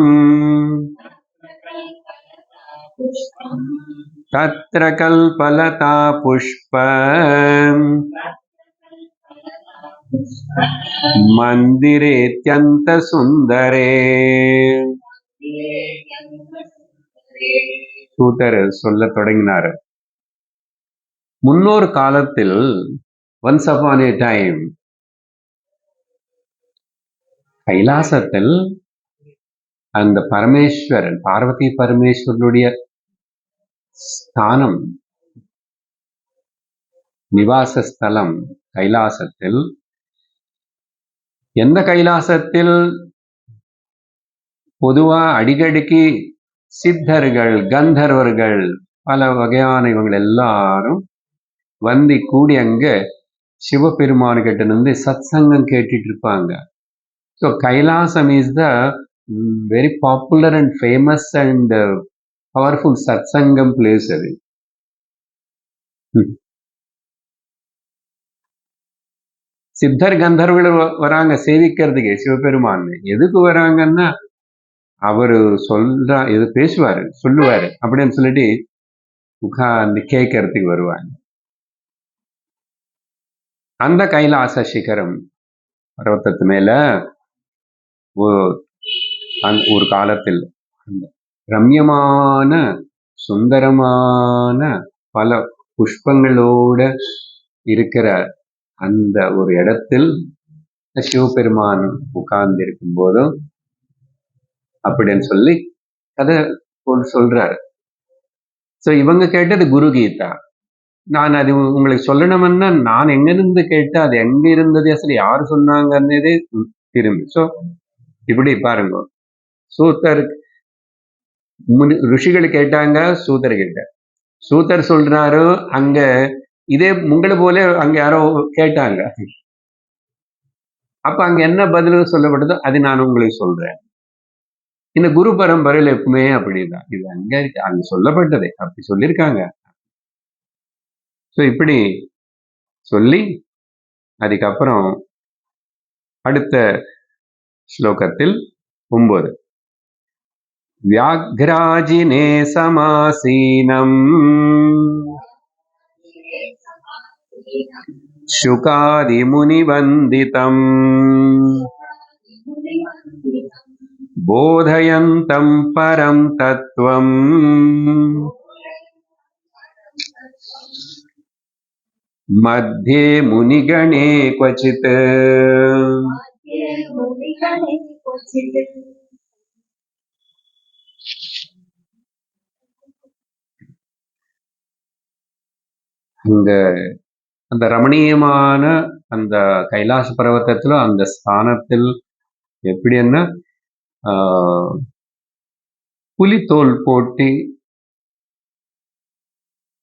தத்ர கல்பலதா புஷ்பம் மந்திரேத்யந்த சுந்தரே. சூதர் சொல்ல தொடங்கினார். முன்னொரு காலத்தில், ஒன்ஸ் அப்பான் ஏ டைம், கைலாசத்தில் அந்த பரமேஸ்வரன், பார்வதி பரமேஸ்வரனுடைய ஸ்தானம், நிவாசஸ்தலம் கைலாசத்தில். எந்த கைலாசத்தில் பொதுவா அடிக்கடிக்கு சித்தர்கள், கந்தர்வர்கள், பல வகையான இவங்க எல்லாரும் கூடி அங்க சிவபெருமானு கிட்ட இருந்து சத் சங்கம் கேட்டுட்டு இருப்பாங்க. So Kailasam is the very popular and famous and powerful சத் சங்கம் பிளேஸ். அது சித்தர் கந்தர்வர்கள் வராங்க சேவிக்கிறதுக்கு சிவபெருமான். எதுக்கு வராங்கன்னா, அவரு எது பேசுவாரு, சொல்லுவாரு அப்படின்னு சொல்லிட்டு உட்கார்ந்து கேட்கறதுக்கு வருவாங்க. அந்த கைலாச சிகரம் பர்வத்தத்து மேல ஒரு காலத்தில் ரம்யமான சுந்தரமான பல புஷ்பங்களோட இருக்கிற அந்த ஒரு இடத்தில் சிவபெருமான் உட்கார்ந்து இருக்கும் போதும் அப்படின்னு சொல்லி கதை சொல்றாரு. ஸோ இவங்க கேட்டது குரு கீதா. நான் அது உங்களுக்கு சொல்லணும்னா நான் எங்கிருந்து கேட்டேன், அது எங்க இருந்தது, அசలు யாரு சொன்னாங்கன்னதே திரும்பி. ஸோ இப்படி பாருங்க, சூத்தர் ருஷிகள் கேட்டாங்க சூத்தர் கிட்ட. சூத்தர் சொல்றாரு அங்க இதே உங்களை போல அங்க யாரோ கேட்டாங்க. அப்ப அங்க என்ன பதில் சொல்லப்பட்டதோ அது நான் உங்களுக்கு சொல்றேன். இந்த குரு பரம்பரையில் எப்பவுமே அப்படிதான். இது அங்க சொல்லப்பட்டதே அப்படி சொல்லியிருக்காங்க. ஸோ இப்படி சொல்லி அதுக்கப்புறம் அடுத்த ஸ்லோகத்தில் 9 வியாக்ராஜினே சமாசீனம் சுகாதி முனிவந்திதம் போதயந்தம் பரம் தத்துவம் மத்தியே முனிகணே क्वचित्. அந்த ரமணீயமான அந்த கைலாச பர்வதத்துல அந்த ஸ்தானத்தில் எப்படி என்ன புலித்தோல் போட்டு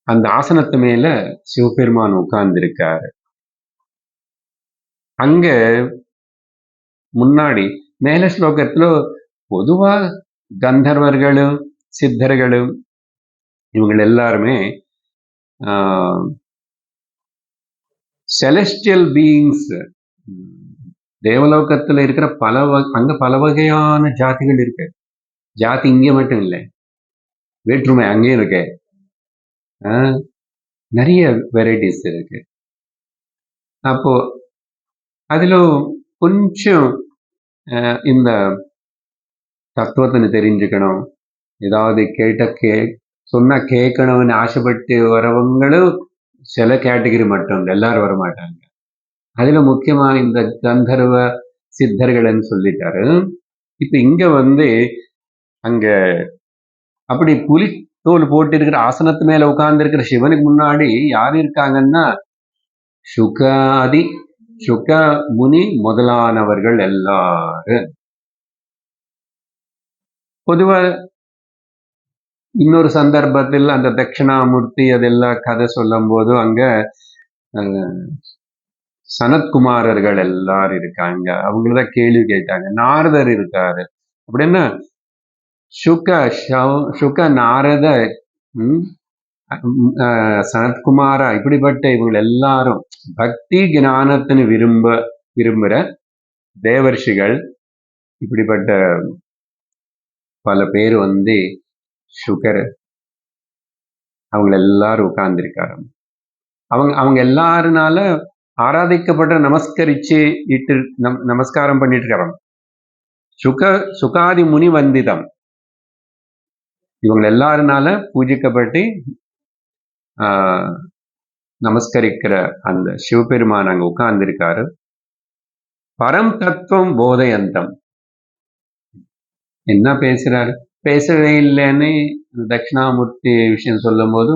அந்த ஆசனத்து மேல சிவபெருமான் உட்கார்ந்து இருக்காரு. அங்க முன்னாடி மேல ஸ்லோகத்துல பொதுவா கந்தர்வர்களும் சித்தர்களும் இவங்க எல்லாருமே செலஸ்டியல் பீயிங்ஸ், தேவலோகத்துல இருக்கிற அங்க பல வகையான ஜாதிகள் இருக்கு. ஜாதி இங்க மட்டும் இல்லை, வேற்றுமை அங்கேயும் இருக்கு. நிறைய வெரைட்டிஸ் இருக்கு. அப்போ அதுல கொஞ்சம் இந்த தத்துவத்தை தெரிஞ்சுக்கணும், ஏதாவது சொன்னா கேட்கணும்னு ஆசைப்பட்டு வரவங்களும் சில கேட்டகரி மட்டும், எல்லாரும் வரமாட்டாங்க. அதுல முக்கியமா இந்த கந்தர்வ சித்தர்கள்னு சொல்லிட்டாரு. இப்ப இங்க அங்க அப்படி புலித்தோல் போட்டு இருக்கிற ஆசனத்து மேல உட்கார்ந்து இருக்கிற சிவனுக்கு முன்னாடி யாரு இருக்காங்கன்னா சுக முனி முதலானவர்கள் எல்லாரும். பொதுவா இன்னொரு சந்தர்ப்பத்தில் அந்த தட்சிணாமூர்த்தி அதெல்லாம் கதை சொல்லும் போது அங்க சனத்குமாரர்கள் எல்லாரும் இருக்காங்க. அவங்களதான் கேள்வி கேட்டாங்க. நாரதர் இருக்காரு. அப்படின்னா சுக நாரத சனத்குமாரா இப்படிப்பட்ட இவங்க எல்லாரும் பக்தி ஞானத்தின்னு விரும்புற தேவர்ஷிகள், இப்படிப்பட்ட பல பேர் சுகர் அவங்க எல்லாரும் உட்கார்ந்துருக்காரு. அவங்க எல்லாருனால ஆராதிக்கப்பட்ட நமஸ்கரிச்சு நமஸ்காரம் பண்ணிட்டு இருக்காங்க. சுகாதி முனி வந்திதம், இவங்க எல்லாருனால பூஜிக்கப்பட்டு நமஸ்கரிக்கிற அந்த சிவபெருமான் அங்க உட்கார்ந்திருக்காரு. பரம் தத்துவம் போதயந்தம் என்ன பேசுறாரு, பேசவே இல்லைன்னு தட்சிணாமூர்த்தி விஷயம் சொல்லும் போது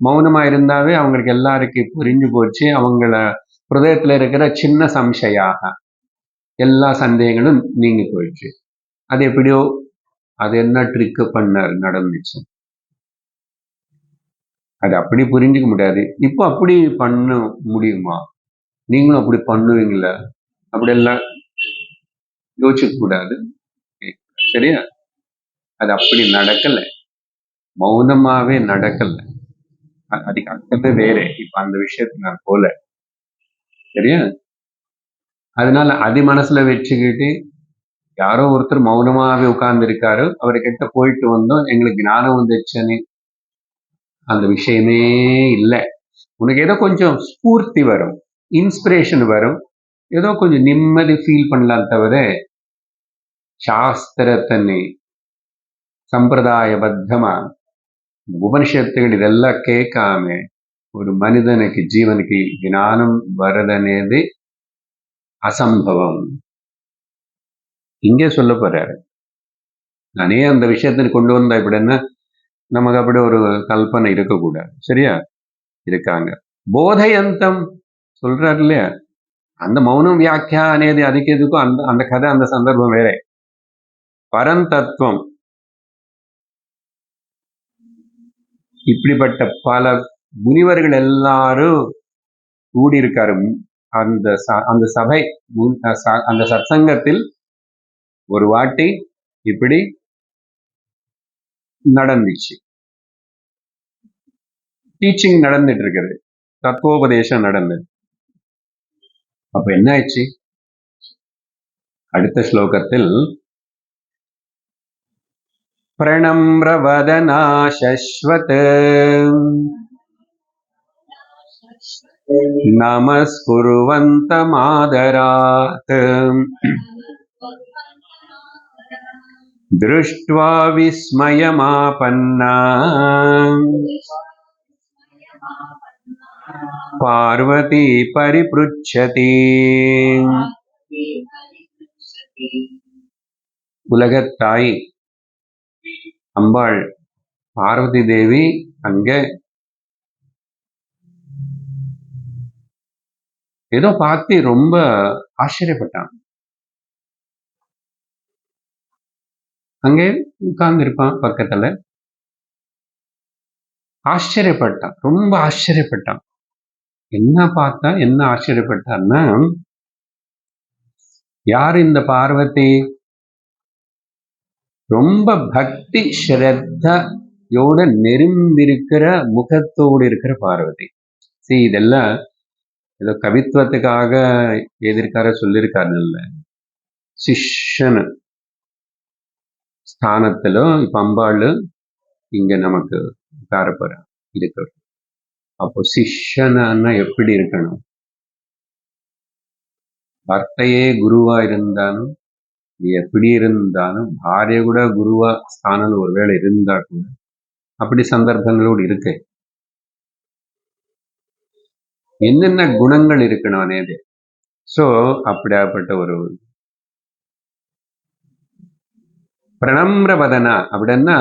மௌனமா இருந்தாவே அவங்களுக்கு எல்லாருக்கும் புரிஞ்சு போச்சு. அவங்கள ஹிருதயத்துல இருக்கிற சின்ன சம்சயாக எல்லா சந்தேகங்களும் நீங்கி போயிடுச்சு. அது எப்படியோ அது என்ன ட்ரிக்கு நடந்துச்சு, அது அப்படி புரிஞ்சுக்க முடியாது. இப்போ அப்படி பண்ண முடியுமா, நீங்களும் அப்படி பண்ணுவீங்களா, அப்படியெல்லாம் யோசிக்க கூடாது. சரியா, அது அப்படி நடக்கல, மௌனமாவே நடக்கல, அதுக்கு அர்த்தமே வேற. இப்ப அந்த விஷயத்துக்கு நான் போல. சரியா, அதனால அது மனசுல வச்சுக்கிட்டு யாரோ ஒருத்தர் மௌனமாவே உட்கார்ந்து இருக்காரு, அவர்கிட்ட போயிட்டு வந்தோம் எங்களுக்கு ஞானம் வந்துச்சுன்னு அந்த விஷயமே இல்லை. உனக்கு ஏதோ கொஞ்சம் ஸ்பூர்த்தி வரும், இன்ஸ்பிரேஷன் வரும், ஏதோ கொஞ்சம் நிம்மதி ஃபீல் பண்ணலாம். தவிர சாஸ்திரத்தன்னை சம்பிரதாயபத்தமா உபனிஷத்துகள் இதெல்லாம் கேட்காம ஒரு மனிதனுக்கு ஜீவனுக்கு ஞானம் வரதனேது அசம்பவம். இங்கே சொல்ல போறாரு. நானே அந்த விஷயத்தை கொண்டு வந்தா இப்படின்னா நமக்கு அப்படி ஒரு கல்பனை இருக்கக்கூடாது. சரியா? இருக்காங்க. போதயந்தம் சொல்றாரு இல்லையா, அந்த மௌனம் வியாக்கியா అనేది அதுக்கு எதுக்கும் அந்த கதை அந்த சந்தர்ப்பம் வேற. பரந்தத்துவம் இப்படிப்பட்ட பல முனிவர்கள் எல்லாரும் கூடியிருக்காரு. அந்த சபை அந்த சத்சங்கத்தில் ஒரு வாட்டி இப்படி நடந்துச்சு. டீச்சிங் நடந்துட்டு இருக்குது, தத்துவோபதேசம் நடந்தது. அப்ப என்ன ஆயிடுச்சு? அடுத்த ஸ்லோகத்தில் பிரணம்ரவதனா சஸ்வத் நமஸ்குர்வந்தமாதராத் திருஷ்ட்வா விஸ்மயமாபன்னா பார்வதி பரிப்ருச்சதி. உலகத்தாய் அம்பாள் பார்வதி தேவி அங்க ஏதோ பார்த்து ரொம்ப ஆச்சரியப்பட்டான். அங்கே உட்கார்ந்து இருப்பான் பக்கத்துல, ஆச்சரியப்பட்டான், ரொம்ப ஆச்சரியப்பட்டான். என்ன பார்த்தா என்ன ஆச்சரியப்பட்டான்னா, யார் இந்த பார்வதி? ரொம்ப பக்தி ஸ்ரத்தையோட நெரும்பிருக்கிற முகத்தோடு இருக்கிற பார்வதி. இதெல்லாம் ஏதோ கவித்துவத்துக்காக எழுதியிருக்காரு சொல்லியிருக்காரு இல்ல, சிஷ்யன் ஸ்தானத்துல இப்ப அம்பாள் இங்க நமக்கு உட்கார போற இருக்கிறோம். அப்போ சிஷ்யனா எப்படி இருக்கணும்? பர்த்தையே குருவா இருந்தாலும் எப்படி இருந்தாலும் பாரிய கூட குருவா ஸ்தானம் ஒருவேளை இருந்தா கூட அப்படி சந்தர்ப்பங்களோடு இருக்கு. என்னென்ன குணங்கள் இருக்கணும் అనేది. சோ அப்படியாப்பட்ட ஒரு பிரணம்ரவதனா அப்படின்னா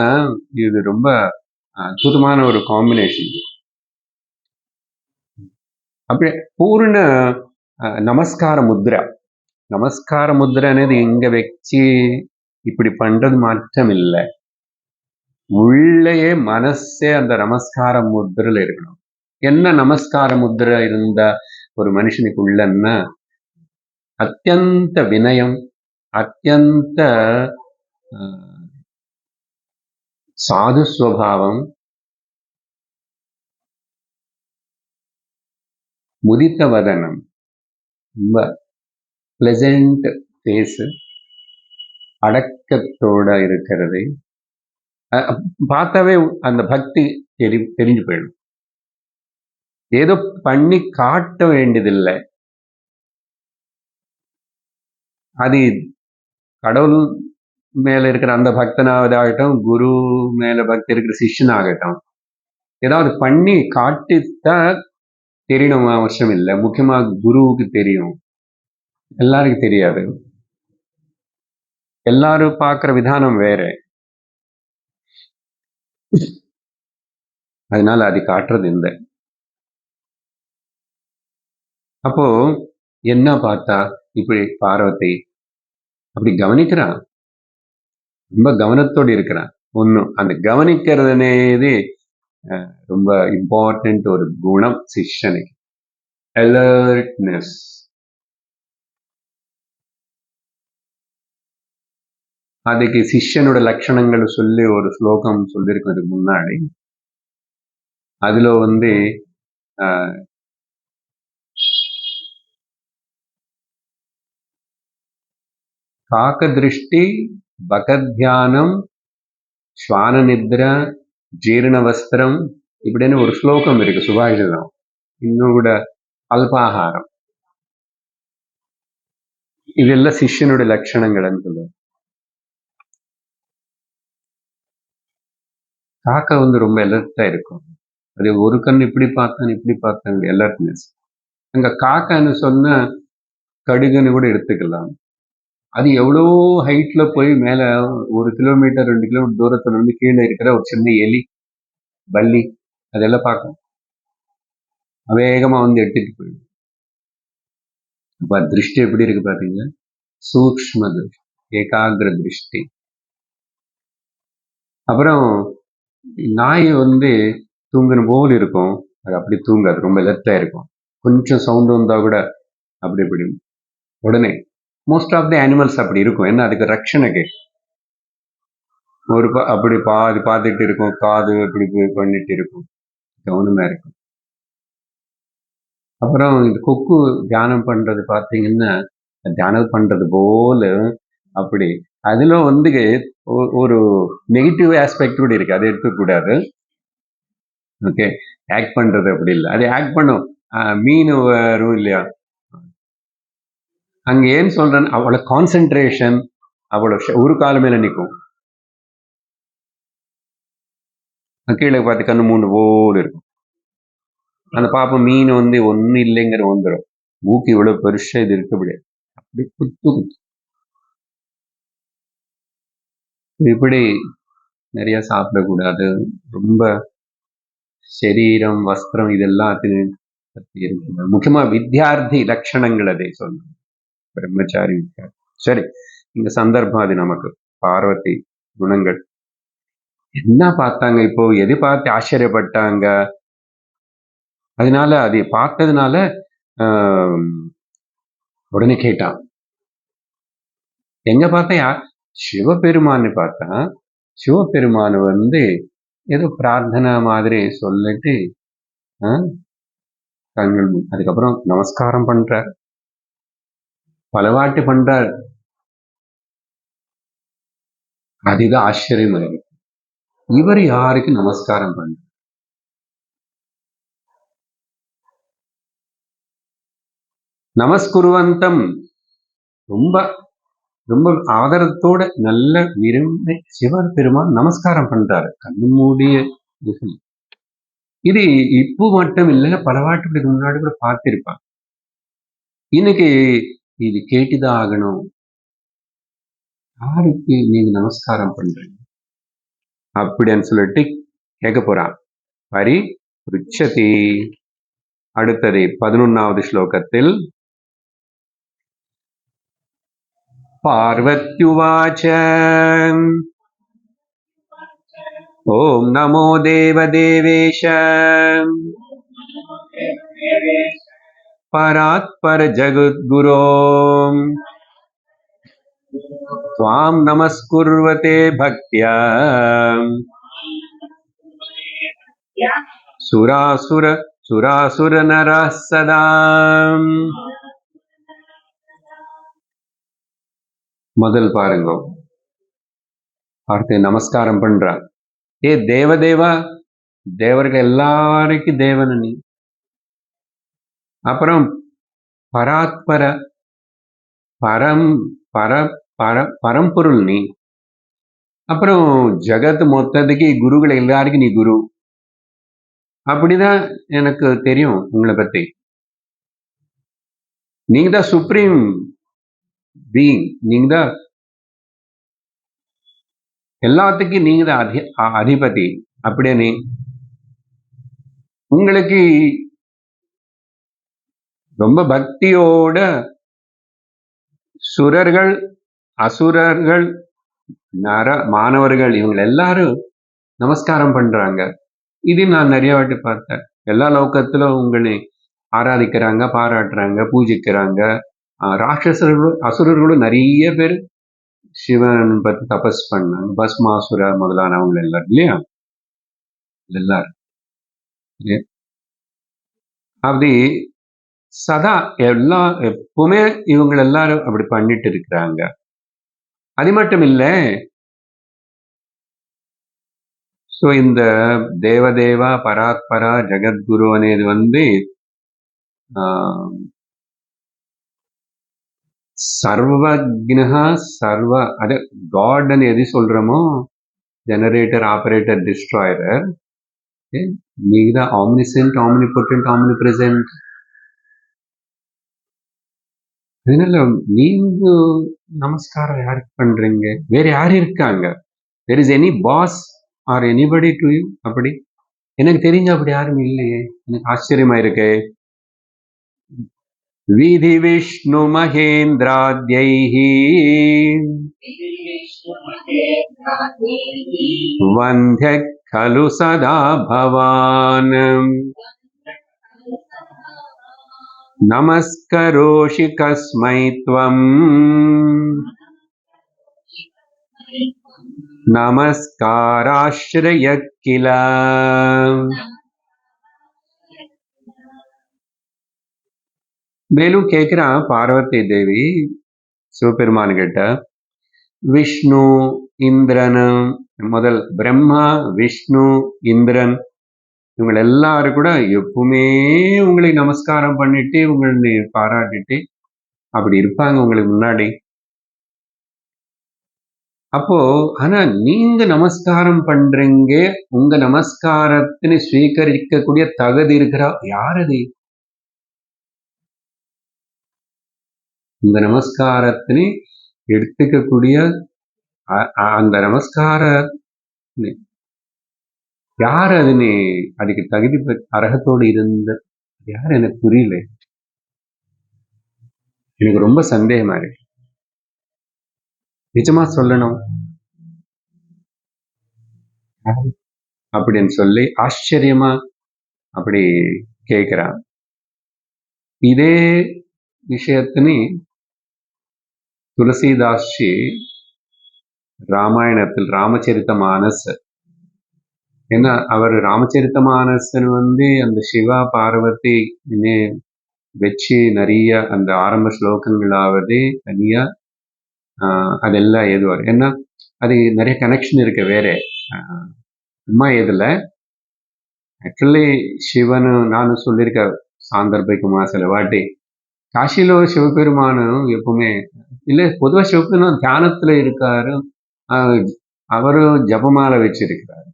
இது ரொம்ப அற்புதமான ஒரு காம்பினேஷன். அப்படி பூர்ண நமஸ்கார முத்ரா. நமஸ்கார முத்ரை అనేది இங்க வச்சு இப்படி பண்றது மாற்றம் இல்லை, உள்ளேயே மனசே அந்த நமஸ்கார முத்ரையில இருக்கணும். என்ன நமஸ்கார முத்ரை இருந்த ஒரு மனுஷனுக்கு உள்ளன்னா, அத்தியந்த வினயம், அத்தியந்த சாது ஸ்வபாவம், முதித்த வதனம், ரொம்ப பிளசன்ட் ஃபேஸ், அடக்கத்தோட இருக்கிறது. பார்த்தாவே அந்த பக்தி தெரிஞ்சு போயிடும். ஏதோ பண்ணி காட்ட வேண்டியதில்லை. அது கடவுள் மேல இருக்கிற அந்த பக்தனாவதாகட்டும், குரு மேல பக்தி இருக்கிற சிஷ்யனாகட்டும், ஏதாவது பண்ணி காட்டித்தான் தெரியணும் அவசியம் இல்லை. முக்கியமா குருவுக்கு தெரியும், எல்லாருக்கும் தெரியாது. எல்லாரும் பார்க்கிற விதானம் வேற, அதனால அது காட்டுறது இல்லை. அப்போ என்ன பார்த்தா இப்படி பார்வதி அப்படி கவனிக்கிறான், ரொம்ப கவனத்தோடு இருக்கிறான். ஒன்னும் அந்த கவனிக்கிறதுனேது ரொம்ப இம்பார்ட்டன்ட் ஒரு குணம் சிஷ்யனுக்கு. அலர்ட்னஸ். அதுக்கு சிஷ்யனோட லட்சணங்கள் சொல்லி ஒரு ஸ்லோகம் சொல்லியிருக்கிறதுக்கு முன்னாடி அதுல காக்க திருஷ்டி, பகத்யானம், ஸ்வான நித்ரா, ஜீரண வஸ்திரம் இப்படின்னு ஒரு ஸ்லோகம் இருக்கு சுபாஷிதம். இன்னும் கூட அல்பாகாரம், இதெல்லாம் சிஷ்யனுடைய லட்சணங்கள்னு சொல்லுவோம். காக்க ரொம்ப அலர்ட்டா இருக்கும். அது ஒரு கண் இப்படி பார்த்தான் அலர்ட்னஸ். அங்க காக்கன்னு சொன்ன கடுகுன்னு கூட எடுத்துக்கலாம். அது எவ்வளோ ஹைட்ல போய் மேல 1 கிலோமீட்டர் 2 கிலோமீட்டர் தூரத்துல கீழே இருக்கிற ஒரு சின்ன எலி, பல்லி அதெல்லாம் பார்க்கும், வேகமா வந்து எடுத்துட்டு போயிடும். அப்ப திருஷ்டி எப்படி இருக்கு பாத்தீங்களா? சூக்ஷ்ம திருஷ்டி, ஏகாகிர திருஷ்டி. அப்புறம் நாய் வந்து தூங்குன போல் இருக்கும், அது அப்படி தூங்காது, ரொம்ப லெத்தா இருக்கும். கொஞ்சம் சவுண்ட் வந்தா கூட அப்படி இப்படி உடனே மோஸ்ட் ஆஃப் தி அனிமல்ஸ் அப்படி இருக்கும். என்ன, அதுக்கு ரட்சணைக்கு ஒரு அப்படி பாதி பார்த்துட்டு இருக்கும், காது இப்படி பண்ணிட்டு இருக்கும், கவனமா இருக்கும். அப்புறம் இந்த கொக்கு தியானம் பண்றது பார்த்தீங்கன்னா, தியானம் பண்றது போல அப்படி அதுல வந்து ஒரு நெகட்டிவ் ஆஸ்பெக்ட் கூட இருக்கு, அதை எடுக்கக்கூடாது. ஓகே, ஆக்ட் பண்றது அப்படி இல்லை, அது ஆக்ட் பண்ணும். மீன் வரும் இல்லையா, அங்க ஏன் சொல்றேன், அவளோட கான்சென்ட்ரேஷன் அவளோட ஒரு கால மேல நிற்கும். கீழே பார்த்து கண்ணு மூணு போல் இருக்கும். அந்த பாப்பா மீன் வந்து ஒன்னும் இல்லைங்கிற வந்துடும், மூக்கு இவ்வளவு பெருசா இது இருக்க முடியாது, அப்படி குத்து குத்து. இப்படி நிறைய சாப்பிடக்கூடாது, ரொம்ப சரீரம் வஸ்திரம் இதெல்லாத்தையும் பத்தி இருக்கு. முக்கியமா வித்யார்த்தி லட்சணங்கள் அதை சொல்லணும், பிரம்மச்சாரி வித்யார்த்தி. சரி, இந்த சந்தர்ப்பம் அது நமக்கு பார்வதி குணங்கள் என்ன பார்த்தாங்க, இப்போ எது பார்த்து ஆச்சரியப்பட்டாங்க, அதனால அதை பார்த்ததுனால உடனே கேட்டான். எங்க பார்த்தா சிவபெருமான்னு பார்த்தா, சிவபெருமான் வந்து ஏதோ பிரார்த்தனை மாதிரி சொல்லிட்டு கண்கள், அதுக்கப்புறம் நமஸ்காரம் பண்றார், பலவாட்டு பண்றார். அதுதான் ஆச்சரியமா இருக்கு, இவர் யாருக்கு நமஸ்காரம் பண்ற? நமஸ்குருவந்தம், ரொம்ப ரொம்ப ஆதரத்தோட நல்ல விரும்பி சிவன் பெருமான் நமஸ்காரம் பண்றாரு, கண்ணு மூடிய. இது இப்போ மட்டும் இல்ல, பல வாட்டுக்கு முன்னாடி கூட பார்த்திருப்பான். இன்னைக்கு இது கேட்டுதான் ஆகணும், யாருக்கு நீங்க நமஸ்காரம் பண்றீங்க அப்படின்னு சொல்லிட்டு கேட்க போறான். பரி ருச்சதி. அடுத்தது 11வது ஸ்லோகத்தில் பார்வத்யுவாச்ச ஓம் நமோ தேவதேவேஷ பராத்பர ஜகத்குரோ த்வாம் நமஸ்குர்வதே பக்த்யா சுராசுர நரः சதா. முதல் பாருங்க, பார்த்து நமஸ்காரம் பண்றான். ஏ தேவதேவா, தேவர்கள் எல்லாருக்கும் தேவன் நீ. அப்புறம் பராத்பர, பரம்பொருள் நீ. அப்புறம் ஜகத் மொத்தத்துக்கு குருகள் எல்லாருக்கும் நீ குரு. அப்படிதான் எனக்கு தெரியும் உங்களை பத்தி. நீங்க தான் சுப்ரீம் பீயிங், நீங்க தான் எல்லாத்துக்கும் நீங்க தான் அதிபதி. அப்படியே நீ உங்களுக்கு ரொம்ப பக்தியோட சுரர்கள் அசுரர்கள் மாணவர்கள் இவங்க எல்லாரும் நமஸ்காரம் பண்றாங்க. இது நான் நிறைய வாட்டி பார்த்தேன். எல்லா லோகத்திலும் உங்களை ஆராதிக்கிறாங்க, பாராட்டுறாங்க, பூஜிக்கிறாங்க. ராட்சசர்களும் அசுரர்களும் நிறைய பேர் சிவன் பத்தி தபஸ் பண்ணாங்க, பஸ்மாசுர முதலானவங்க எல்லாரும் இல்லையா, எல்லாரும் அப்படி சதா எப்பவுமே இவங்க எல்லாரும் அப்படி பண்ணிட்டு இருக்கிறாங்க. அது மட்டும் இல்ல, ஸோ இந்த தேவதேவா பராத்பரா ஜெகத்குரு అనేది வந்து சர்வக்னஹா சர்வ, அது காட் అని எது சொல்றோமோ, ஜெனரேட்டர், ஆபரேட்டர், டிஸ்ட்ராயர், மிக ஆம்னிசென்ட், ஆம்னிபொட்டன்ட், ஆம்னிப்ரெசென்ட். அதனால நீங்க நமஸ்காரம் யாருக்கு பண்றீங்க? வேற யாரு இருக்காங்க? there is any boss or anybody to you? அப்படி எனக்கு தெரிஞ்ச அப்படி யாரும் இல்லையே, எனக்கு ஆச்சரியமா இருக்கே. விதி விஷ்ணு மகேந்திராத்யைஹி வந்திய खलु सदा भवान् नमस्करोषि कस्मै त्वम् நமஸ்காராஸ்ரய கில. மேலும் கேட்கிறான் பார்வதி தேவி சிவபெருமான் கிட்ட, விஷ்ணு இந்திரன் முதல் பிரம்மா விஷ்ணு இந்திரன் இவங்க எல்லாரும் கூட எப்பவுமே உங்களை நமஸ்காரம் பண்ணிட்டு உங்களை பாராட்டிட்டு அப்படி இருப்பாங்க உங்களுக்கு முன்னாடி. அப்போ ஆனா நீங்க நமஸ்காரம் பண்றீங்க, உங்க நமஸ்காரத்தினை ஸ்வீகரிக்கக்கூடிய தகுதி இருக்கிற யார் அது? உங்க நமஸ்காரத்தினை எடுத்துக்கக்கூடிய அந்த நமஸ்கார யார் அதுன்னு அதுக்கு தகுதி அரகத்தோடு இருந்த யார் எனக்கு புரியல. எனக்கு ரொம்ப சந்தேகமா இருக்கு. நிஜமா சொல்லணும் அப்படின்னு சொல்லி ஆச்சரியமா அப்படி கேட்கிறான். இதே விஷயத்தினு துளசிதாஸ்ஜி ராமாயணத்தில் ராமச்சரித்த மானஸ், ஏன்னா அவர் ராமச்சரித்த மானசன் அந்த சிவா பார்வதி வச்சு நிறைய அந்த ஆரம்ப ஸ்லோகங்களாவது தனியா அதெல்லாம் எழுதுவார். ஏன்னா அது நிறைய கனெக்ஷன் இருக்கு வேற சும்மா எதுல. ஆக்சுவலி சிவனு நானும் சொல்லியிருக்க சாந்தர்பிகமா சில வாட்டி, காசியில சிவபெருமானும் எப்பவுமே இல்லை, பொதுவா சிவபெருமான் தியானத்துல இருக்காரு, அவரும் ஜபமாலை வச்சிருக்கிறாரு.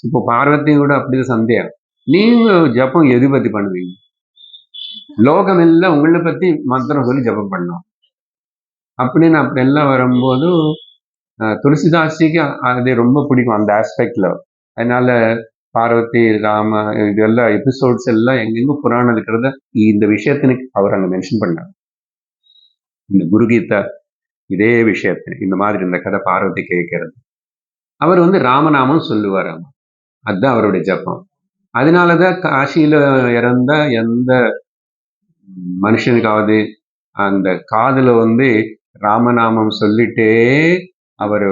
இப்போ பார்வதியும் கூட அப்படிதான் சந்தேகம், நீங்க ஜபம் எது பத்தி பண்ணுவீங்க? லோகம் எல்லாம் உங்களை பத்தி மந்திரம் சொல்லி ஜபம் பண்ணோம் அப்படின்னு அப்படி எல்லாம் வரும்போது துளசிதாசிக்கு அது ரொம்ப பிடிக்கும் அந்த ஆஸ்பெக்ட்ல. அதனால பார்வதி ராம இதெல்லாம் எபிசோட்ஸ் எல்லாம் எங்கெங்க புராணம் இருக்கிறத இந்த விஷயத்தினுக்கு அவர் அங்க மென்ஷன் பண்ணார். இந்த குருகீதா இதே விஷயத்தின் இந்த மாதிரி இந்த கதை பார்வதி கேட்கிறது. அவர் ராமநாமம் சொல்லுவார், அதுதான் அவருடைய ஜபம். அதனாலதான் காசியில இறந்த எந்த மனுஷனுக்காவது அந்த காதுல ராமநாமம் சொல்லிட்டே அவர்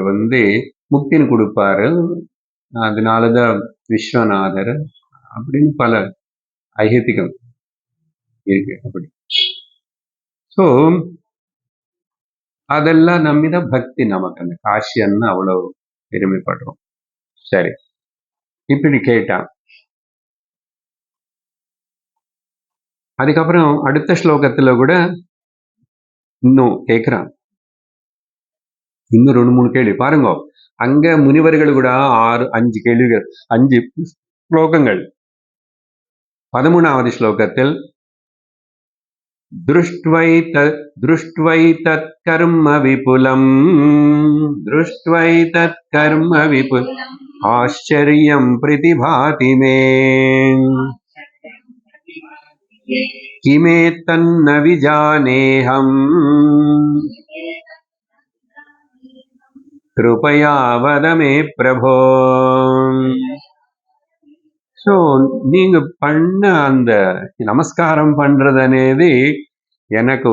முக்தின்னு கொடுப்பாரு. அதனாலதான் விஸ்வநாதர் அப்படின்னு பல ஐகத்திகம் இருக்கு அப்படி. ஸோ அதெல்லாம் நம்பிதான் பக்தி நமக்கு அந்த காசியன்னு அவ்வளவு பெருமைப்படுறோம். சரி, இப்படி கேட்டான். அதுக்கப்புறம் அடுத்த ஸ்லோகத்துல கூட இன்னும் கேட்கிறான், இன்னும் 2-3 கேள்வி பாருங்க. அங்க முனிவர்கள் கூட 5 கேள்விகள், 5 ஸ்லோகங்கள். 13வது ஸ்லோகத்தில் திருஷ்ட்வைதத் கர்ம விபுலம் ஆச்சரியம் பிரதிபாதி மே கிமேதன்ன விஜானேஹம் கிருபயா வத மே பிரபோ. ஸோ நீங்க பண்ண அந்த நமஸ்காரம் பண்றது అనేది எனக்கு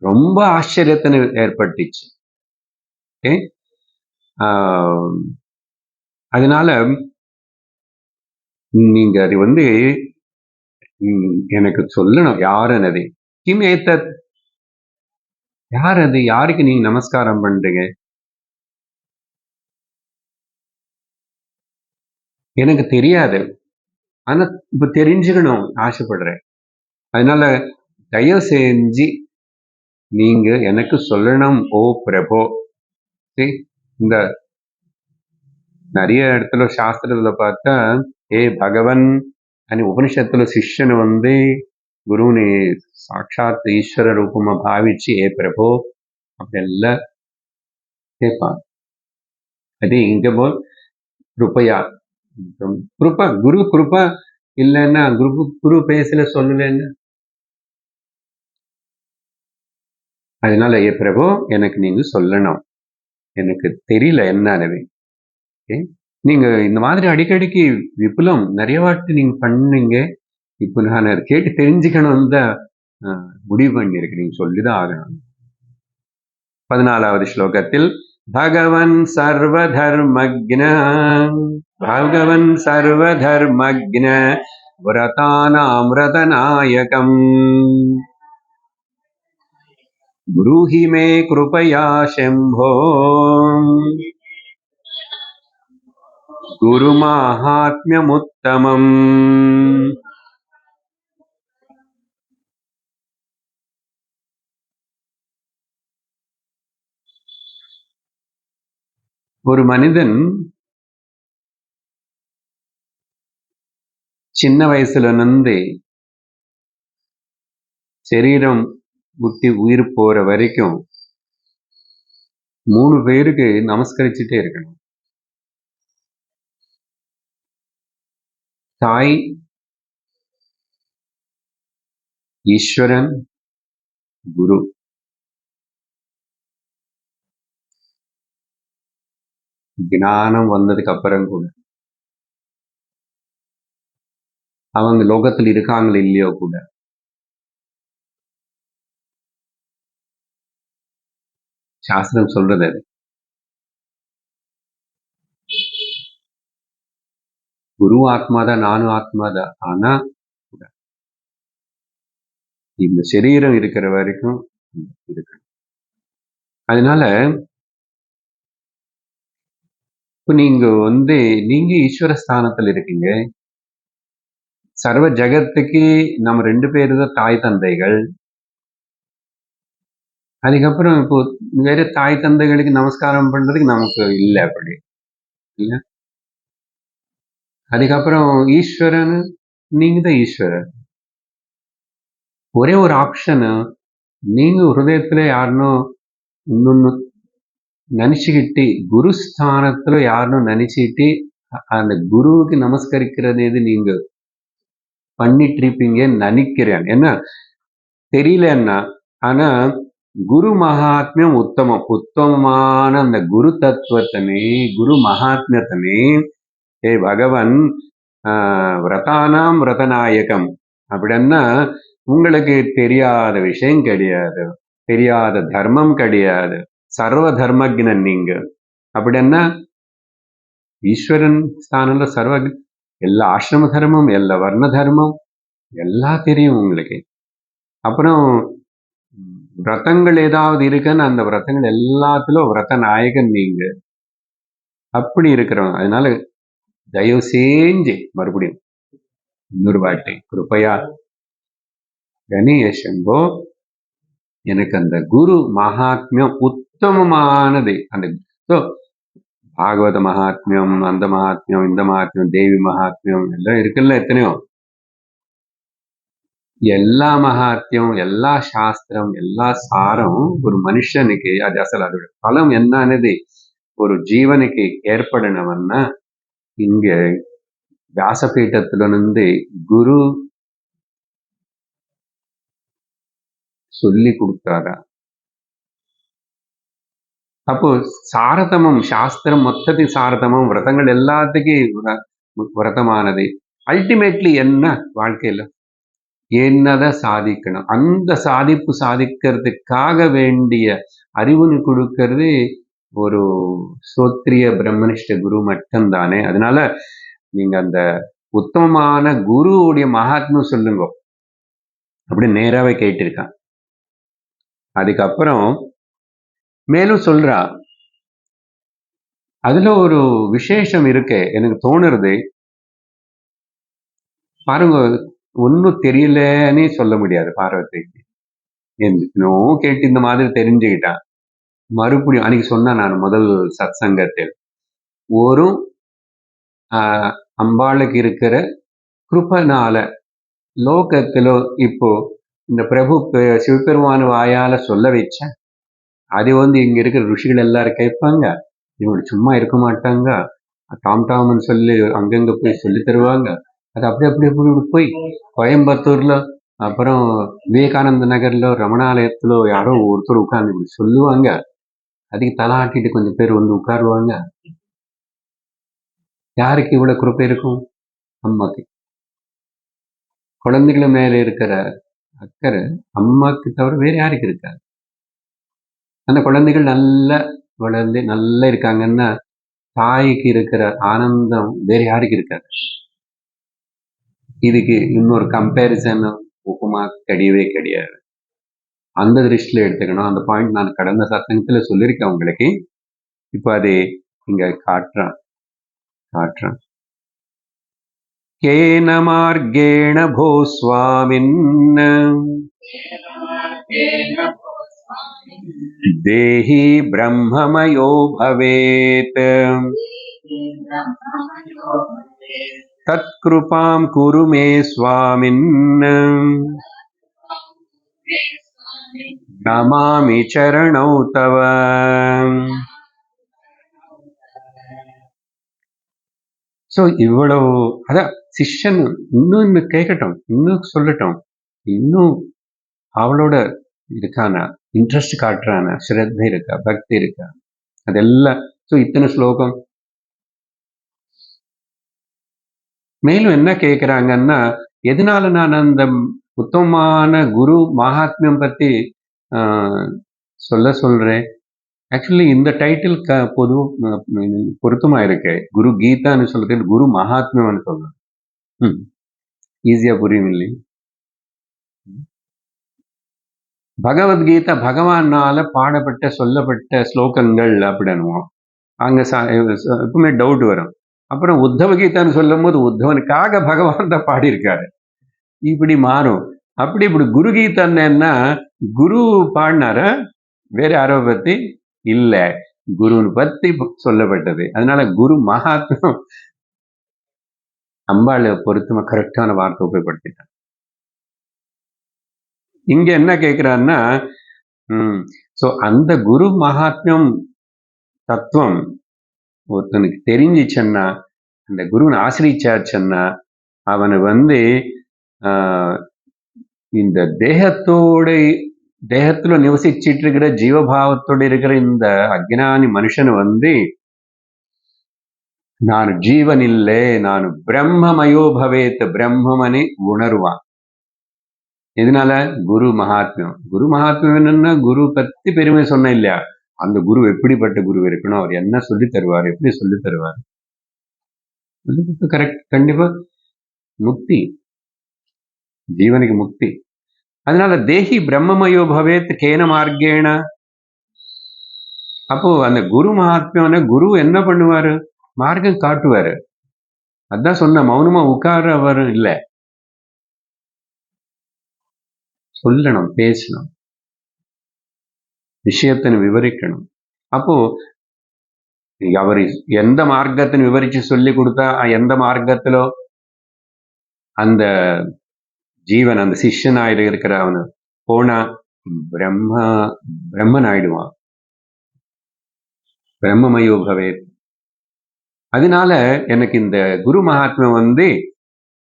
ரொம்ப ஆச்சரியத்தை ஏற்பட்டுச்சு. அதனால நீங்க அது எனக்கு சொல்லணும் யாருன்னு. கிமேத்த யார் அது? யாருக்கு நீங்க நமஸ்காரம் பண்றீங்க? எனக்கு தெரியாது, ஆனா இப்ப தெரிஞ்சுக்கணும் ஆசைப்படுறேன். அதனால தயவு செஞ்சு நீங்க எனக்கு சொல்லணும் ஓ பிரபோ. இந்த நிறைய இடத்துல சாஸ்திரத்துல பார்த்தா ஏ பகவன் అని ఉపనిషత్తులో శిష్యుని గురువుని సాక్షాత్ ఈశ్వర రూపமா భావించి ఏ ప్రభో அப்படியெல்லாம் கேட்பான். அது இங்க போல் கிருபையா கிருபா, குரு கிருபா இல்லைன்னா குரு பேசல சொல்லலன்னு. அதனால ஏ பிரபு எனக்கு நீங்க சொல்லணும், எனக்கு தெரியல என்னன்னு. நீங்க இந்த மாதிரி அடிக்கடிக்கு விபுலம் நிறைய வாட்டி நீங்க பண்ணீங்க. இப்போ நான் அதை கேட்டு தெரிஞ்சுக்கணும் தான் முடிவு பண்ணியிருக்கேன். நீங்க சொல்லிதான் ஆகணும். 14வது ஸ்லோகத்தில் பகவன் சர்வதர்மக்ஞ விரதானாம் விரதநாயகம் ப்ரூஹி மே கிருபயா சம்போ குரு மகாத்மியமுத்தமம். ஒரு மனிதன் சின்ன வயசுல இருந்து சரீரம் விட்டு உயிர் போற வரைக்கும் 3 பேருக்கு நமஸ்கரிச்சுட்டே இருக்கணும். தாய், ஈஸ்வரன், குரு. ஞானம் வந்ததுக்கு அப்புறம் கூட அவங்க லோகத்தில் இருக்காங்களோ இல்லையோ கூட சாஸ்திரம் சொல்றது அது. குரு ஆத்மாதான், நானும் ஆத்மாதான். ஆனா இந்த சரீரம் இருக்கிற வரைக்கும் இருக்கணும். அதனால இப்ப நீங்க ஈஸ்வர ஸ்தானத்துல இருக்கீங்க. சர்வ ஜகத்துக்கு நம்ம 2 பேரு தான் தாய் தந்தைகள். அதுக்கப்புறம் இப்போ வேற தாய் தந்தைகளுக்கு நமஸ்காரம் பண்றதுக்கு நமக்கு இல்லை அப்படி இல்ல. அதுக்கப்புறம் ஈஸ்வரன், நீங்க தான் ஈஸ்வரன். ஒரே ஒரு ஆப்ஷனு, நீங்க ஹிருதயத்துல யாருன்னு இன்னொன்னு நினைச்சுக்கிட்டு, குரு ஸ்தானத்துல யாருன்னு நினைச்சுக்கிட்டு அந்த குருவுக்கு நமஸ்கரிக்கிறது எது நீங்க பண்ணிட்டு இருப்பீங்கன்னு நினைக்கிறேன். என்ன தெரியலன்னா, ஆனா குரு மகாத்மியம் உத்தமம். உத்தமமான அந்த குரு தத்துவத்தனே, குரு மகாத்மியத்தனே ஏ பகவன் விரதானாம் விரதநாயகம். அப்படின்னா உங்களுக்கு தெரியாத விஷயம் கிடையாது, தெரியாத தர்மம் கிடையாது, சர்வ தர்மஜ்ஞன் நீங்க. அப்படின்னா ஈஸ்வரன் ஸ்தானம்ல சர்வ எல்லா ஆசிரம தர்மம், எல்லா வர்ண தர்மம் எல்லாம் தெரியும் உங்களுக்கு. அப்புறம் விரதங்கள் ஏதாவது இருக்குன்னு அந்த விரதங்கள் எல்லாத்திலும் விரத நாயகன் நீங்க. அப்படி இருக்கிறவங்க. அதனால தயவு செஞ்சு மறுபடியும் இன்னொரு வார்த்தை, கிருப்பையா கணேசம்போ எனக்கு அந்த குரு மகாத்மியம் உத்தமமானது. அந்த பாகவத மகாத்மியம், அந்த மகாத்மியம், இந்த மகாத்மியம், தேவி மகாத்மியம் எல்லாம் இருக்குல்ல எத்தனையோ. எல்லா மகாத்மியம், எல்லா சாஸ்திரம், எல்லா சாரம் ஒரு மனுஷனுக்கு அது அசல். அதோட பலம் என்னன்னு ஒரு ஜீவனுக்கு ஏற்படணும்னா இங்க வியாசபீட்டத்திலிருந்து குரு சொல்லி கொடுத்தாரா. அப்போ சாரதமம், சாஸ்திரம் மொத்தத்துக்கு சாரதமம், விரதங்கள் எல்லாத்துக்கும் விரதமானது. அல்டிமேட்லி என்ன வாழ்க்கையில என்னதான் சாதிக்கணும், அந்த சாதிக்கிறதுக்காக வேண்டிய அறிவுன்னு கொடுக்கறது ஒரு சோத்ரிய பிரம்மனிஷ்ட குரு மட்டும்தானே. அதனால நீங்க அந்த உத்தமமான குருவுடைய மகாத்மியம் சொல்லுங்க அப்படி நேராவே கேட்டிருக்கான். அதுக்கப்புறம் மேலும் சொல்றா, அதுல ஒரு விசேஷம் இருக்கு எனக்கு தோணுறது. பாருங்க, ஒன்னும் தெரியலன்னே சொல்ல முடியாது பார்வதிக்கு. என்னோ கேட்டு இந்த மாதிரி தெரிஞ்சுக்கிட்டான். மறுபடியும் அன்னைக்கு சொன்ன நான் முதல் சத் சங்கத்தில் ஒரு அம்பாளுக்கு இருக்கிற கிருபனால லோகத்துல இப்போ இந்த பிரபு சிவபெருமான வாயால சொல்ல வச்ச அது இங்க இருக்கிற ருஷிகள் எல்லாரும் கேட்பாங்க, இவங்க சும்மா இருக்க மாட்டாங்க. டாம்னு சொல்லி அங்கங்க போய் சொல்லி தருவாங்க. அது அப்படி போய் கோயம்புத்தூர்ல, அப்புறம் விவேகானந்த நகர்ல, ரமணாலயத்துல யாரோ ஒருத்தர் உட்கார்ந்து இப்படி சொல்லுவாங்க. அதுக்கு தலை ஆட்டிட்டு கொஞ்சம் பேர் வந்து உட்காருவாங்க. யாருக்கு இவ்வளவு கிருபை இருக்கும்? அம்மாக்கு. குழந்தைகள் மேல இருக்கிற அக்கறை அம்மாக்கு தவிர வேற யாருக்கு இருக்காது. அந்த குழந்தைகள் நல்லா வளர்ந்து நல்லா இருக்காங்கன்னா தாய்க்கு இருக்கிற ஆனந்தம் வேற யாருக்கு இருக்காது. இதுக்கு இன்னொரு கம்பேரிசன் உப்புமா கிடையவே கிடையாது. அந்த திருஷ்டில எடுத்துக்கணும். அந்த பாயிண்ட் நான் கடந்த சத்தத்துல சொல்லியிருக்கேன் உங்களுக்கு. இப்ப அது இங்க காட்டுறான். கேன மார்கேண போ ஸ்வாமின் தேஹி பிரம்மமயோ பவேத் தத்கிருபாம் குரு மே ஸ்வாமின் நமாமி சரணௌ தவ. ஸோ இவ்வளவு அதான் சிஷ்யன் இன்னும் கேட்கட்டும், இன்னும் சொல்லட்டும், இன்னும் அவளோட இருக்கானா, இன்ட்ரெஸ்ட் காட்டுறானா, ஸ்ரத்தை இருக்கா, பக்தி இருக்கா, அதெல்லாம். ஸோ இத்தனை ஸ்லோகம். மேலும் என்ன கேட்குறாங்கன்னா, எதனால நான் அந்த உத்தமமான குரு மகாத்மியம் பத்தி சொல்றேன். ஆக்சுவலி இந்த டைட்டில் பொருத்தமா இருக்கு. குரு கீதான்னு சொல்றது குரு மகாத்மியம்னு சொல்றேன். ஈஸியா புரியும் இல்லை? பகவத்கீதா பகவானால பாடப்பட்ட சொல்லப்பட்ட ஸ்லோகங்கள் அப்படின்னுவோம். அங்க எப்பவுமே டவுட் வரும். அப்புறம் உத்தவ கீதான்னு சொல்லும் போது உத்தவனுக்காக பகவான் தான் பாடியிருக்காரு. இப்படி மாறும். இப்படி குரு கீதான்னா குரு பாடினார வேற யாரோ பத்தி இல்ல, குருன்னு பத்தி சொல்லப்பட்டது. அதனால குரு மகாத்மியம் அம்பாளை பொருத்தமா கரெக்டான வார்த்தை உபயோகப்படுத்திட்டான். இங்க என்ன கேட்கிறான்னா, சோ அந்த குரு மகாத்மியம் தத்துவம் ஒருத்தனுக்கு தெரிஞ்சிச்சன்னா, அந்த குருவனை ஆசிரிச்சாச்சுன்னா அவனை இந்த தேகத்துல நிவசிச்சிட்டு இருக்கிற ஜீவபாவத்தோடு இருக்கிற இந்த அஜ்ஞானி மனுஷனை நான் ஜீவன் இல்லை, நான் பிரம்மமயோ பவேத், பிரம்மமனை உணர்வான். இதனால குரு மகாத்மியம். குரு மகாத்மியம் என்னன்னா குரு பத்தி பெருமை சொன்ன இல்லையா, அந்த குரு எப்படிப்பட்ட குரு இருக்கணும், அவர் என்ன சொல்லி தருவார், எப்படி சொல்லி தருவார், கரெக்ட். கண்டிப்பா முக்தி, ஜீவனுக்கு முக்தி. அதனால தேஹி பிரம்மமயோ பவேத் கேன மார்க்கேண. அப்போ அந்த குரு மகாத்மியம், குரு என்ன பண்ணுவாரு, மார்க்கம் காட்டுவாரு. அதான் சொன்ன மௌனமா உட்கார்றவர் இல்லை, சொல்லணும், பேசணும், விஷயத்தை விவரிக்கணும். அப்போ அவர் எந்த மார்க்கத்தை விவரிச்சு சொல்லி கொடுத்தா எந்த மார்க்கத்திலோ அந்த ஜீவன் அந்த சிஷ்யனாயிரு இருக்கிற அவனு போனா பிரம்மன் ஆயிடுவான், பிரம்மமயோ பவேத். அதனால எனக்கு இந்த குரு மகாத்மியம்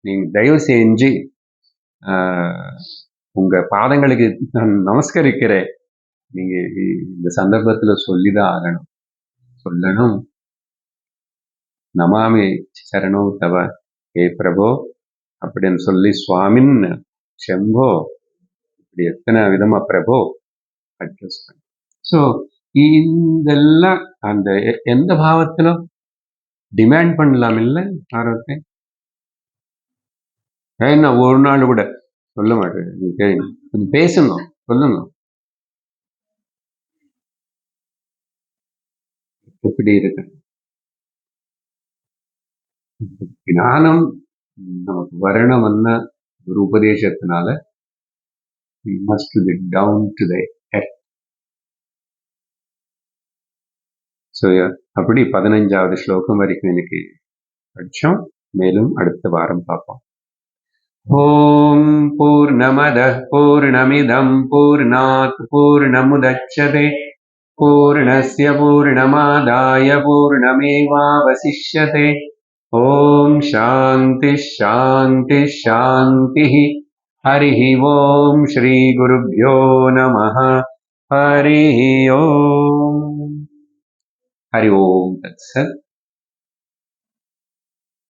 நீங்க தயவு செஞ்சு உங்க பாதங்களுக்கு நான் நமஸ்கரிக்கிறேன். நீங்க இந்த சந்தர்ப்பத்துல சொல்லிதான் ஆகணும், சொல்லணும். நமாமி சரணோ தவ ஏ பிரபோ அப்படின்னு சொல்லி சுவாமின் செம்போ இப்படி எத்தனை விதமா பிரபோ அட்ரஸ் பண்ண. ஸோ இதெல்லாம் அந்த எந்த பாவத்திலும் டிமாண்ட் பண்ணலாம் இல்லை ஆரோக்கியம். ஏன்னா ஒரு நாள் கூட சொல்ல மாட்டேன், கொஞ்சம் பேசணும், சொல்லணும், எப்படி இருக்கு ஞானம் நமக்கு வரணும்னா ஒரு உபதேசத்தினால we must get down to the earth. So அப்படி 15வது ஸ்லோகம் வரைக்கும் எனக்கு படிச்சோம். மேலும் அடுத்த வாரம் பார்ப்போம். ஓம் பூர்ணமதః பூர்ணமிதம் பூர்ணாத் பூர்ணமுதச்யதே पूर्णस्य पूर्णमादाय पूर्णमेवावशिष्यते। ॐ शान्तिः शान्तिः शान्तिः। हरिः ॐ श्रीगुरुभ्यो नमः। हरिः ॐ। हरि ओम तत्सत्।